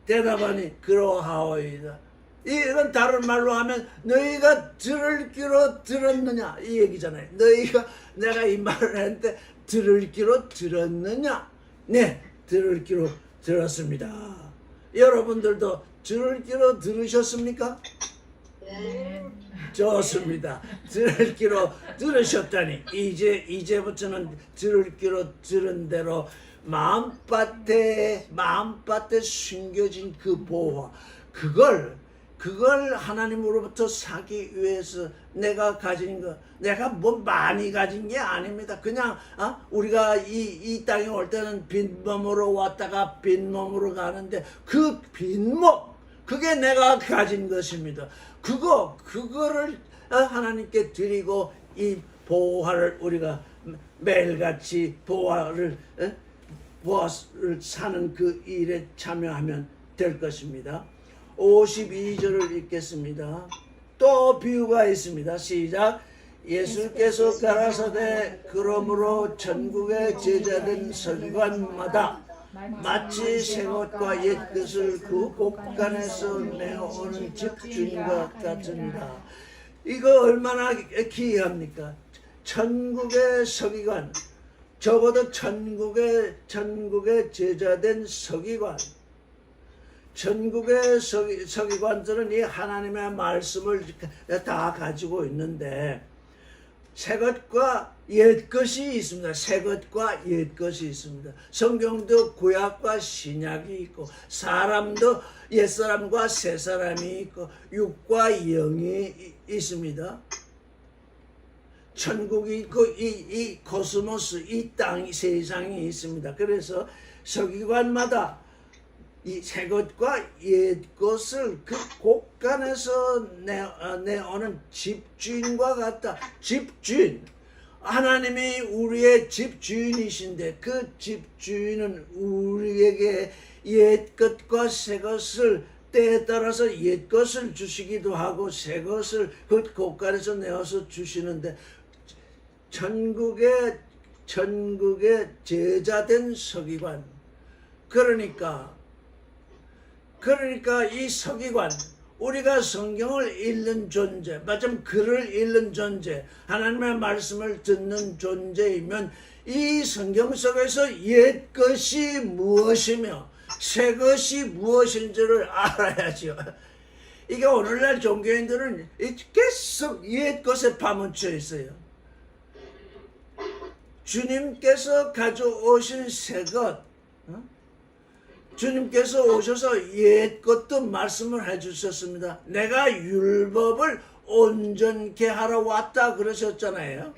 대답하니 그러하오이다. 이건 다른 말로 하면 너희가 들을 귀로 들었느냐 이 얘기잖아요. 너희가 내가 이 말을 했는데 들을 귀로 들었느냐? 네, 들을 귀로 들었습니다. 여러분들도 들을 귀로 들으셨습니까? 네. 좋습니다. 들을 귀로 들으셨다니 이제부터는 들을 귀로 들은 대로 마음밭에 숨겨진 그 보화, 그걸 하나님으로부터 사기 위해서 내가 가진 거, 내가 뭐 많이 가진 게 아닙니다. 그냥 우리가 이 땅에 올 때는 빈몸으로 왔다가 빈몸으로 가는데 그 빈몸, 그게 내가 가진 것입니다. 그거를 하나님께 드리고 이 보화를 우리가 매일같이 보화를 사는 그 일에 참여하면 될 것입니다. 52절을 읽겠습니다. 또 비유가 있습니다. 시작. 예수께서 가라사대 그러므로 전국에 제자된 서기관마다 마치 새것과 옛것을 그 곳간에서 내어오는 집주인과 같으니라. 이거 얼마나 기이합니까? 천국의 서기관, 적어도 천국의 제자된 서기관, 전국의 서기관들은 이 하나님의 말씀을 다 가지고 있는데 새것과 옛것이 있습니다. 새것과 옛것이 있습니다. 성경도 구약과 신약이 있고 사람도 옛사람과 새사람이 있고 육과 영이 있습니다. 천국이 있고 이 코스모스, 이 땅, 세상이 있습니다. 그래서 서기관마다 이 새 것과 옛 것을 그 곳간에서 내오는 집주인과 같다. 집주인. 하나님이 우리의 집주인이신데 그 집주인은 우리에게 옛 것과 새 것을 때에 따라서 옛 것을 주시기도 하고 새 것을 그 곳간에서 내어서 주시는데 천국의 제자된 서기관. 그러니까 이 서기관, 우리가 성경을 읽는 존재, 마침 글을 읽는 존재, 하나님의 말씀을 듣는 존재이면 이 성경 속에서 옛 것이 무엇이며 새 것이 무엇인지를 알아야죠. 이게 오늘날 종교인들은 계속 옛 것에 파묻혀 있어요. 주님께서 가져오신 새 것, 주님께서 오셔서 옛 것도 말씀을 해주셨습니다. 내가 율법을 온전케 하러 왔다 그러셨잖아요.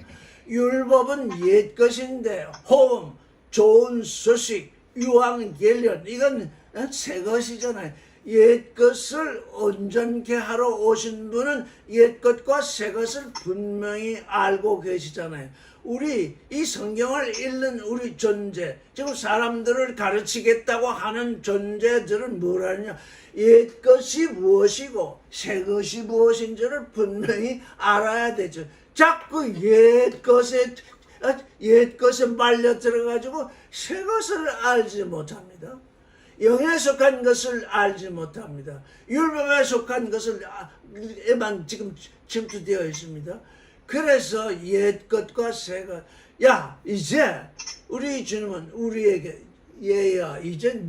율법은 옛 것인데 호흡, 좋은 소식, 유앙겔련 이건 새 것이잖아요. 옛 것을 온전케 하러 오신 분은 옛 것과 새 것을 분명히 알고 계시잖아요. 우리 이 성경을 읽는 우리 존재, 지금 사람들을 가르치겠다고 하는 존재들은 뭐라냐? 옛 것이 무엇이고 새 것이 무엇인지를 분명히 알아야 되죠. 자꾸 옛 것에 말려 들어가지고 새 것을 알지 못합니다. 영에 속한 것을 알지 못합니다. 율법에 속한 것을에만 지금 침투되어 있습니다. 그래서 옛 것과 새 것, 야 이제 우리 주님은 우리에게 얘야 이제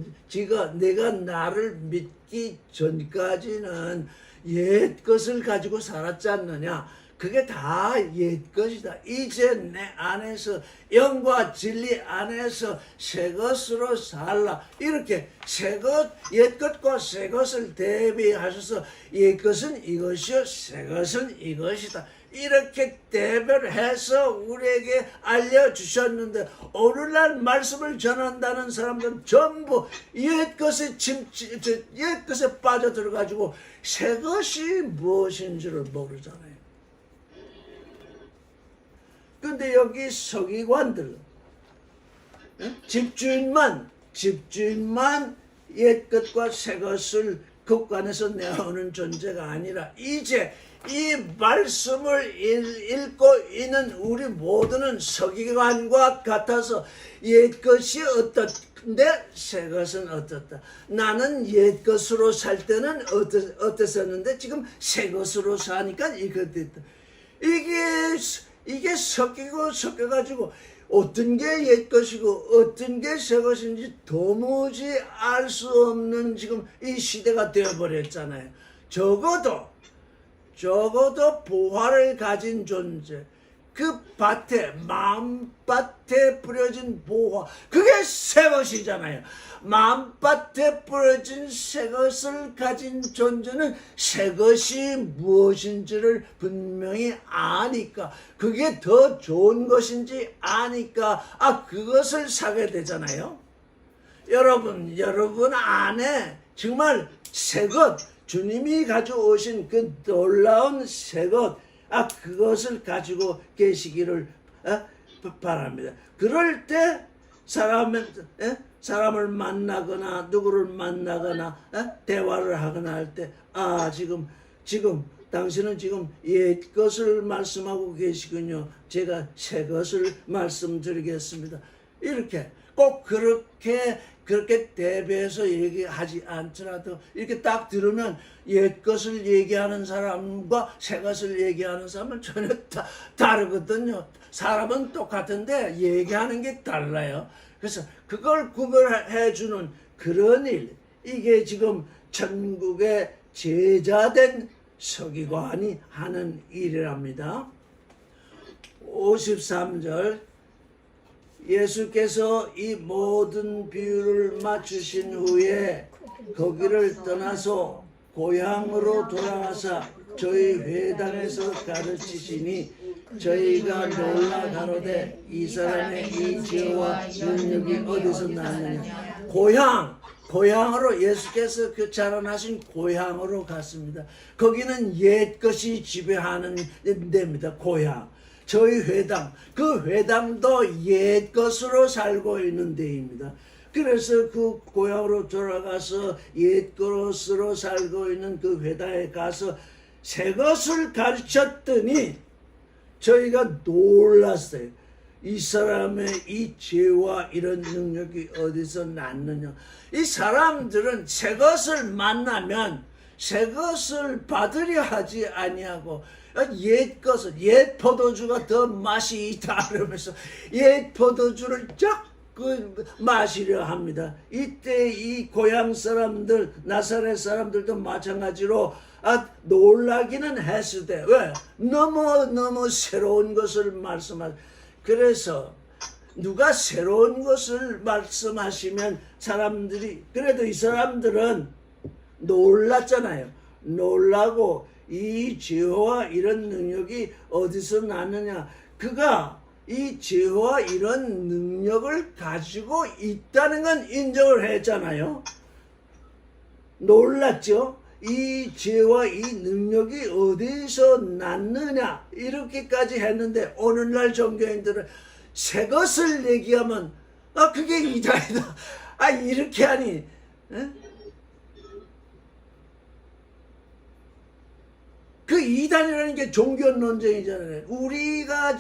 내가 나를 믿기 전까지는 옛 것을 가지고 살았지 않느냐. 그게 다 옛 것이다. 이제 내 안에서 영과 진리 안에서 새 것으로 살라. 이렇게 옛 것과 새 것을 대비하셔서 옛 것은 이것이요 새 것은 이것이다. 이렇게 대별해서 우리에게 알려주셨는데 오늘날 말씀을 전한다는 사람들은 전부 옛 것에 빠져들어가지고 새 것이 무엇인지를 모르잖아요. 근데 여기 서기관들, 집주인만 옛 것과 새 것을 국간에서 내어오는 존재가 아니라 이제 이 말씀을 읽고 있는 우리 모두는 서기관과 같아서 옛 것이 어떻는데 새 것은 어떻다. 나는 옛 것으로 살 때는 어땠었는데 지금 새 것으로 사니까 이거 됐다. 이게 섞여가지고 어떤 게 옛 것이고 어떤 게 새 것인지 도무지 알 수 없는 지금 이 시대가 되어버렸잖아요. 적어도 보화를 가진 존재, 그 마음밭에 뿌려진 보화, 그게 새 것이잖아요. 마음밭에 뿌려진 새 것을 가진 존재는 새 것이 무엇인지를 분명히 아니까, 그게 더 좋은 것인지 아니까, 그것을 사게 되잖아요. 여러분 안에 정말 새 것, 주님이 가져오신 그 놀라운 새 것, 그것을 가지고 계시기를 바랍니다. 그럴 때 사람을 만나거나 누구를 만나거나 대화를 하거나 할 때 지금 당신은 지금 옛 것을 말씀하고 계시군요. 제가 새 것을 말씀드리겠습니다. 이렇게 꼭 그렇게 대비해서 얘기하지 않더라도 이렇게 딱 들으면 옛 것을 얘기하는 사람과 새 것을 얘기하는 사람은 전혀 다르거든요. 사람은 똑같은데 얘기하는 게 달라요. 그래서 그걸 구별해 주는 그런 일, 이게 지금 천국의 제자된 서기관이 하는 일이랍니다. 53절, 예수께서 이 모든 비유를 마치신 후에 거기를 떠나서 고향으로 돌아가사 저희 회당에서 가르치시니 저희가 놀라 가로되 이 사람의 이 지혜와 능력이 어디서 났느냐. 고향으로 예수께서 그 자라나신 고향으로 갔습니다. 거기는 옛 것이 지배하는 데입니다. 고향. 저희 회당, 그 회당도 옛 것으로 살고 있는 데입니다. 그래서 그 고향으로 돌아가서 옛 것으로 살고 있는 그 회당에 가서 새 것을 가르쳤더니 저희가 놀랐어요. 이 사람의 이 죄와 이런 능력이 어디서 났느냐. 이 사람들은 새 것을 만나면 새 것을 받으려 하지 아니하고 옛 것을, 옛 포도주가 더 맛이 있다 그러면서 옛 포도주를 자꾸 마시려 합니다. 이때 이 고향 사람들, 나사렛 사람들도 마찬가지로 놀라기는 했을 때 왜? 너무 새로운 것을 말씀하시. 그래서 누가 새로운 것을 말씀하시면 사람들이, 그래도 이 사람들은 놀랐잖아요. 놀라고 이 지혜와 이런 능력이 어디서 났느냐. 그가 이 지혜와 이런 능력을 가지고 있다는 건 인정을 했잖아요. 놀랐죠? 이 지혜와 이 능력이 어디서 났느냐 이렇게까지 했는데 오늘날 종교인들은 새 것을 얘기하면 그게 이단이다. 이렇게 하니 에? 그 이단이라는 게 종교 논쟁이잖아요. 우리는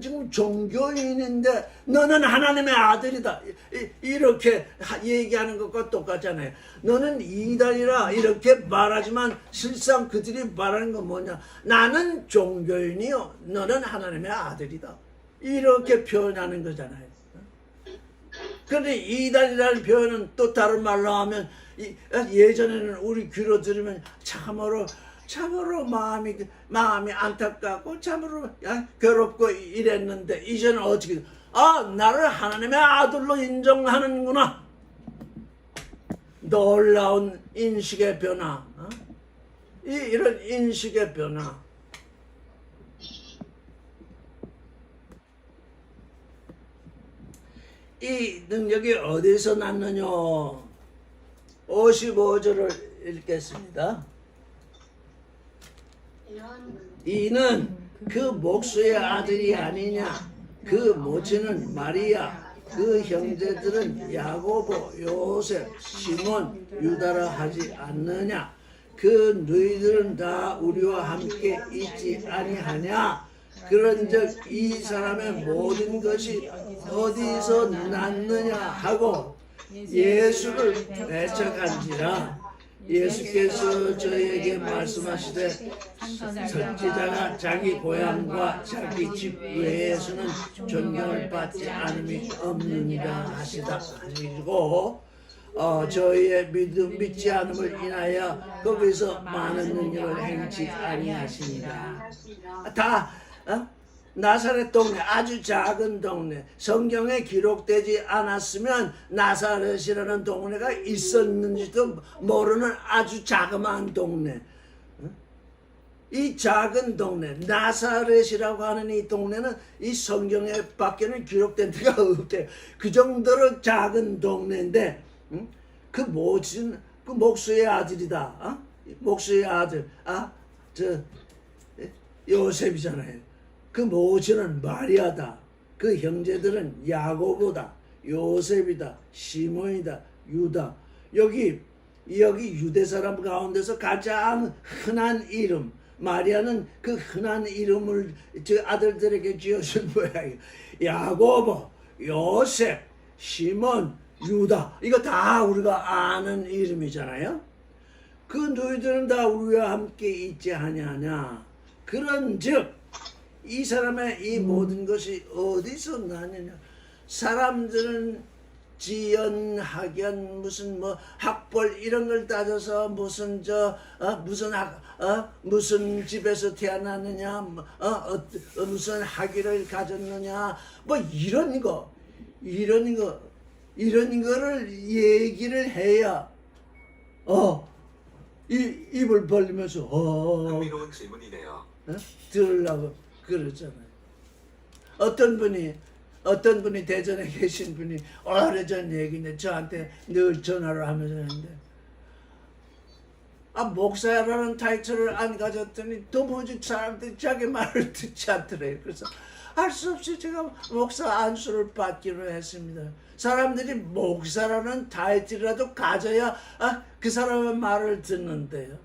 지금 종교인인데 너는 하나님의 아들이다. 이렇게 얘기하는 것과 똑같잖아요. 너는 이단이라 이렇게 말하지만 실상 그들이 말하는 건 뭐냐. 나는 종교인이요. 너는 하나님의 아들이다. 이렇게 표현하는 거잖아요. 그런데 이단이라는 표현은 또 다른 말로 하면 예전에는 우리 귀로 들으면 참으로 마음이 안타깝고 참으로 괴롭고 이랬는데 이제는 어떻게 나를 하나님의 아들로 인정하는구나. 놀라운 인식의 변화. 이런 인식의 변화. 이 능력이 어디서 났느냐. 55절을 읽겠습니다. 이는 그 목수의 아들이 아니냐. 그 모친은 마리아, 그 형제들은 야고보, 요셉, 시몬, 유다라 하지 않느냐. 그 너희들은 다 우리와 함께 있지 아니하냐. 그런즉 이 사람의 모든 것이 어디서 났느냐 하고 예수를 배척한지라. 예수께서 저희에게 말씀하시되 선지자가 자기 고향과 자기 집 외에서는 존경을 받지 않음이 없느니라 하시다 하시고 저희의 믿지 않음을 인하여 거기서 많은 능력을 행치 아니하시니라. 다 나사렛 동네, 아주 작은 동네, 성경에 기록되지 않았으면 나사렛이라는 동네가 있었는지도 모르는 아주 자그마한 동네. 이 작은 동네, 나사렛이라고 하는 이 동네는 이 성경에 밖에는 기록된 데가 없대요. 그 정도로 작은 동네인데 그 목수의 아들이다. 목수의 아들, 요셉이잖아요. 그 모친은 마리아다. 그 형제들은 야고보다, 요셉이다, 시몬이다, 유다. 여기 유대 사람 가운데서 가장 흔한 이름. 마리아는 그 흔한 이름을 저 아들들에게 지어준 모양이에요. 야고보, 요셉, 시몬, 유다. 이거 다 우리가 아는 이름이잖아요. 그 너희들은 다 우리와 함께 있지 아니하냐. 그런즉 이 사람의 이 모든 것이 어디서 나느냐. 사람들은 지연, 학연, 무슨 학벌 이런 걸 따져서 무슨 무슨 집에서 태어났느냐, 무슨 학위를 가졌느냐, 이런 거를 얘기를 해야 입을 벌리면서 흥미로운 질문이네요. 들으려고. 그러잖아요. 어떤 분이 대전에 계신 분이 오래전 얘기인데 저한테 늘 전화를 하면서 했는데, 목사라는 타이틀을 안 가졌더니 도무지 사람들이 자기 말을 듣지 않더래요. 그래서 할 수 없이 제가 목사 안수를 받기로 했습니다. 사람들이 목사라는 타이틀이라도 가져야 그 사람의 말을 듣는데요.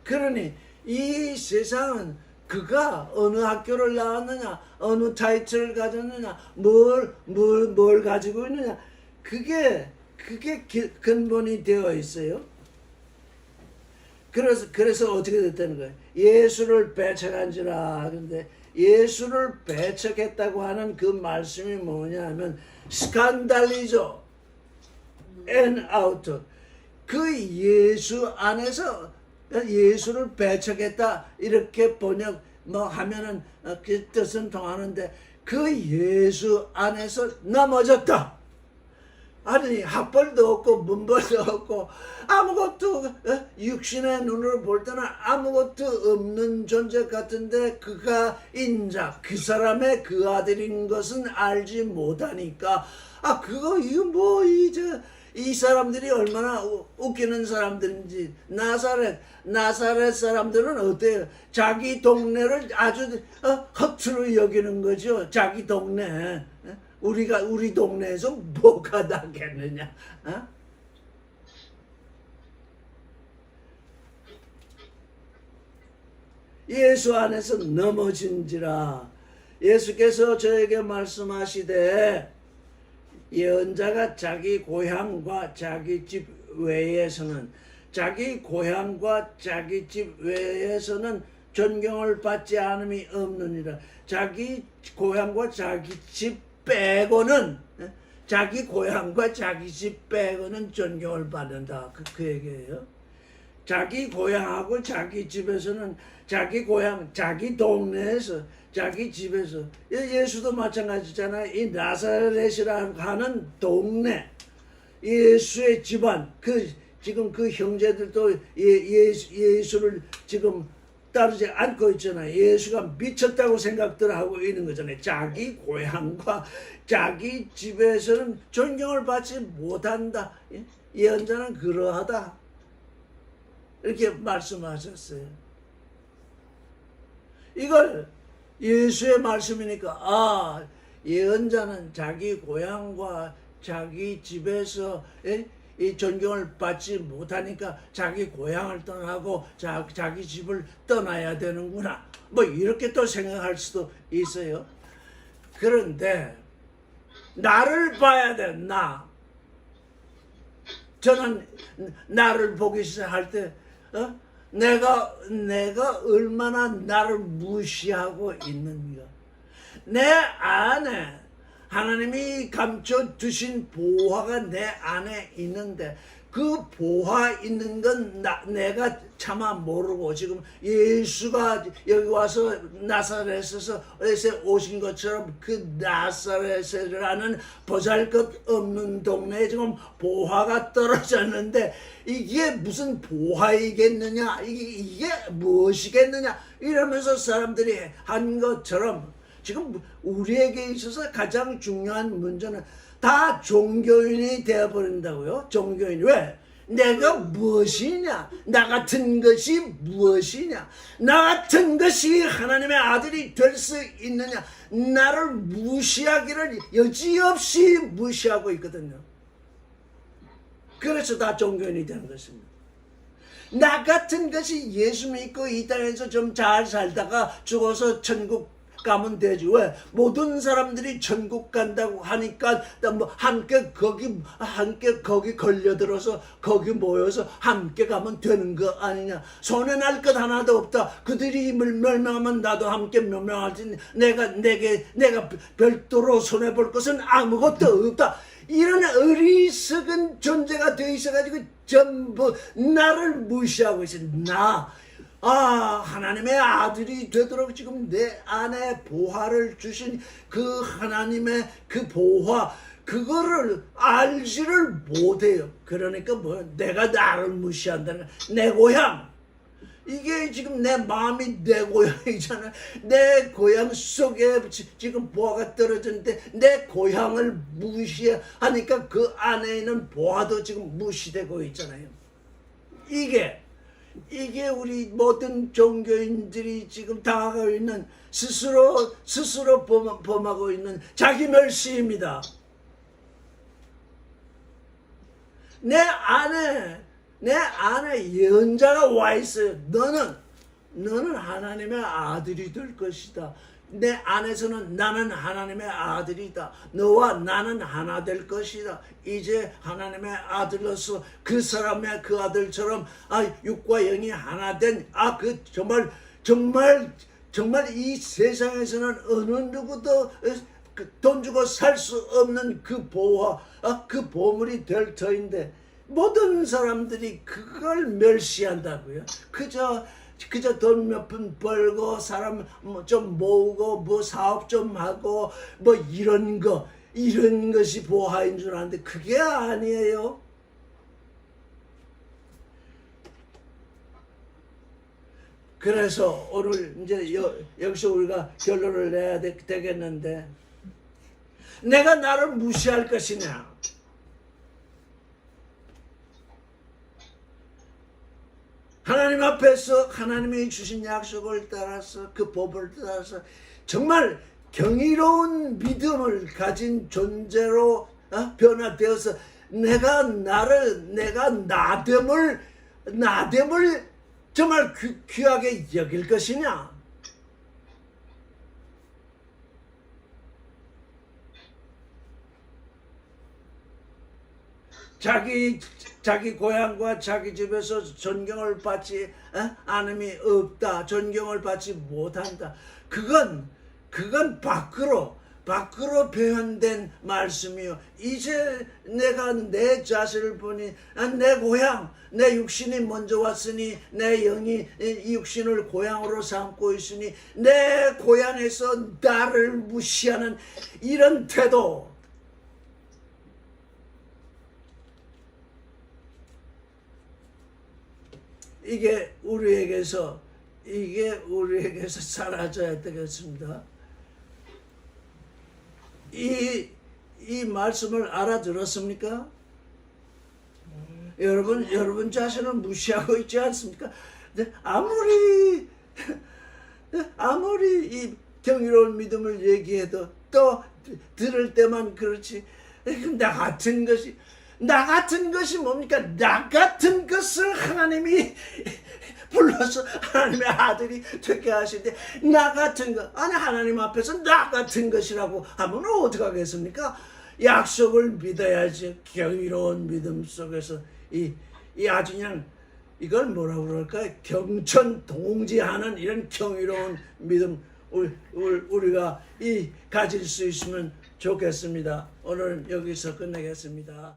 그러니 이 세상은 그가 어느 학교를 나왔느냐, 어느 타이틀을 가졌느냐, 뭘 가지고 있느냐, 그게 근본이 되어 있어요. 그래서 어떻게 됐다는 거예요? 예수를 배척한지라. 근데 예수를 배척했다고 하는 그 말씀이 뭐냐면 스칸달리죠. 앤 아우트. 그 예수 안에서 예수를 배척했다 이렇게 번역 하면은 그 뜻은 통하는데, 그 예수 안에서 넘어졌다. 아니 학벌도 없고 문벌도 없고 아무것도 육신의 눈으로 볼 때는 아무것도 없는 존재 같은데, 그가 인자 그 사람의 그 아들인 것은 알지 못하니까 이 사람들이 얼마나 웃기는 사람들인지. 나사렛 사람들은 어때요? 자기 동네를 아주 허투루 여기는 거죠. 자기 동네. 우리 동네에서 뭐가 나겠느냐? 예수 안에서 넘어진지라. 예수께서 저에게 말씀하시되, 예언자가 자기 고향과 자기 집 외에서는 존경을 받지 않음이 없느니라. 자기 고향과 자기 집 빼고는, 자기 고향과 자기 집 빼고는 존경을 받는다. 그 얘기예요. 자기 고향하고 자기 집에서는, 자기 고향, 자기 동네에서, 자기 집에서. 예수도 마찬가지잖아요. 이 나사렛이라고 하는 동네, 예수의 집안, 지금 그 형제들도 예수를 지금 따르지 않고 있잖아요. 예수가 미쳤다고 생각들 하고 있는 거잖아요. 자기 고향과 자기 집에서는 존경을 받지 못한다. 예언자는 그러하다. 이렇게 말씀하셨어요. 이걸 예수의 말씀이니까 예언자는 자기 고향과 자기 집에서 이 존경을 받지 못하니까 자기 고향을 떠나고 자기 집을 떠나야 되는구나. 이렇게 또 생각할 수도 있어요. 그런데 나를 봐야 돼. 저는 나를 보기 시작할 때 내가 얼마나 나를 무시하고 있는가. 내 안에 하나님이 감춰 두신 보화가 내 안에 있는데, 그 보화 있는 건 내가 차마 모르고, 지금 예수가 여기 와서 나사렛에서 오신 것처럼 그 나사렛이라는 보잘것없는 동네에 지금 보화가 떨어졌는데, 이게 무슨 보화이겠느냐, 이게 무엇이겠느냐 이러면서 사람들이 한 것처럼, 지금 우리에게 있어서 가장 중요한 문제는 다 종교인이 되어버린다고요. 종교인. 왜? 내가 무엇이냐? 나 같은 것이 무엇이냐? 나 같은 것이 하나님의 아들이 될 수 있느냐? 나를 무시하기를 여지없이 무시하고 있거든요. 그래서 다 종교인이 되는 것입니다. 나 같은 것이 예수 믿고 이 땅에서 좀 잘 살다가 죽어서 천국 가면 되지. 왜? 모든 사람들이 천국 간다고 하니까 함께 거기 걸려들어서 거기 모여서 함께 가면 되는 거 아니냐. 손해날 것 하나도 없다. 그들이 멸망하면 나도 함께 멸망하지. 내가 별도로 손해볼 것은 아무것도 없다. 이런 어리석은 존재가 되어 있어가지고 전부 나를 무시하고 있어. 하나님의 아들이 되도록 지금 내 안에 보화를 주신 그 하나님의 그 보화, 그거를 알지를 못해요. 그러니까 내가 나를 무시한다는 거야. 내 고향, 이게 지금 내 마음이 내 고향이잖아. 내 고향 속에 지금 보화가 떨어졌는데 내 고향을 무시하니까 그 안에 있는 보화도 지금 무시되고 있잖아요. 이게 우리 모든 종교인들이 지금 당하고 있는 스스로 범하고 있는 자기 멸시입니다. 내 안에 예언자가 와 있어요. 너는 하나님의 아들이 될 것이다. 내 안에서는 나는 하나님의 아들이다. 너와 나는 하나 될 것이다. 이제 하나님의 아들로서 그 사람의 그 아들처럼 육과 영이 하나 된 그 정말 이 세상에서는 어느 누구도 돈 주고 살 수 없는 그 보화, 그 보물이 될 터인데 모든 사람들이 그걸 멸시한다고요. 그저 돈 몇 푼 벌고 사람 좀 모으고 뭐 사업 좀 하고 뭐 이런 것이 보화인 줄 아는데 그게 아니에요. 그래서 오늘 이제 여기서 우리가 결론을 내야 되겠는데, 내가 나를 무시할 것이냐? 하나님 앞에서 하나님이 주신 약속을 따라서 그 법을 따라서 정말 경이로운 믿음을 가진 존재로 변화되어서 내가 나됨을 정말 귀하게 여길 것이냐? 자기 고향과 자기 집에서 존경을 받지 않음이 없다. 존경을 받지 못한다. 그건 밖으로 표현된 말씀이요. 이제 내가 내 자신을 보니 내 고향, 내 육신이 먼저 왔으니 내 영이 이 육신을 고향으로 삼고 있으니 내 고향에서 나를 무시하는 이런 태도, 이게 우리에게서 사라져야 되겠습니다. 이 말씀을 알아들었습니까? 여러분 자신을 무시하고 있지 않습니까? 아무리 이 경이로운 믿음을 얘기해도 또 들을 때만 그렇지. 나 같은 것이 뭡니까? 나 같은 것을 하나님이 불러서 하나님의 아들이 되게 하시는데, 나 같은 것, 하나님 앞에서 나 같은 것이라고 하면 어떻게 하겠습니까? 약속을 믿어야지. 경이로운 믿음 속에서 이 아주 그냥 이걸 뭐라고 그럴까요? 경천동지하는 이런 경이로운 믿음 우리가 가질 수 있으면 좋겠습니다. 오늘 여기서 끝내겠습니다.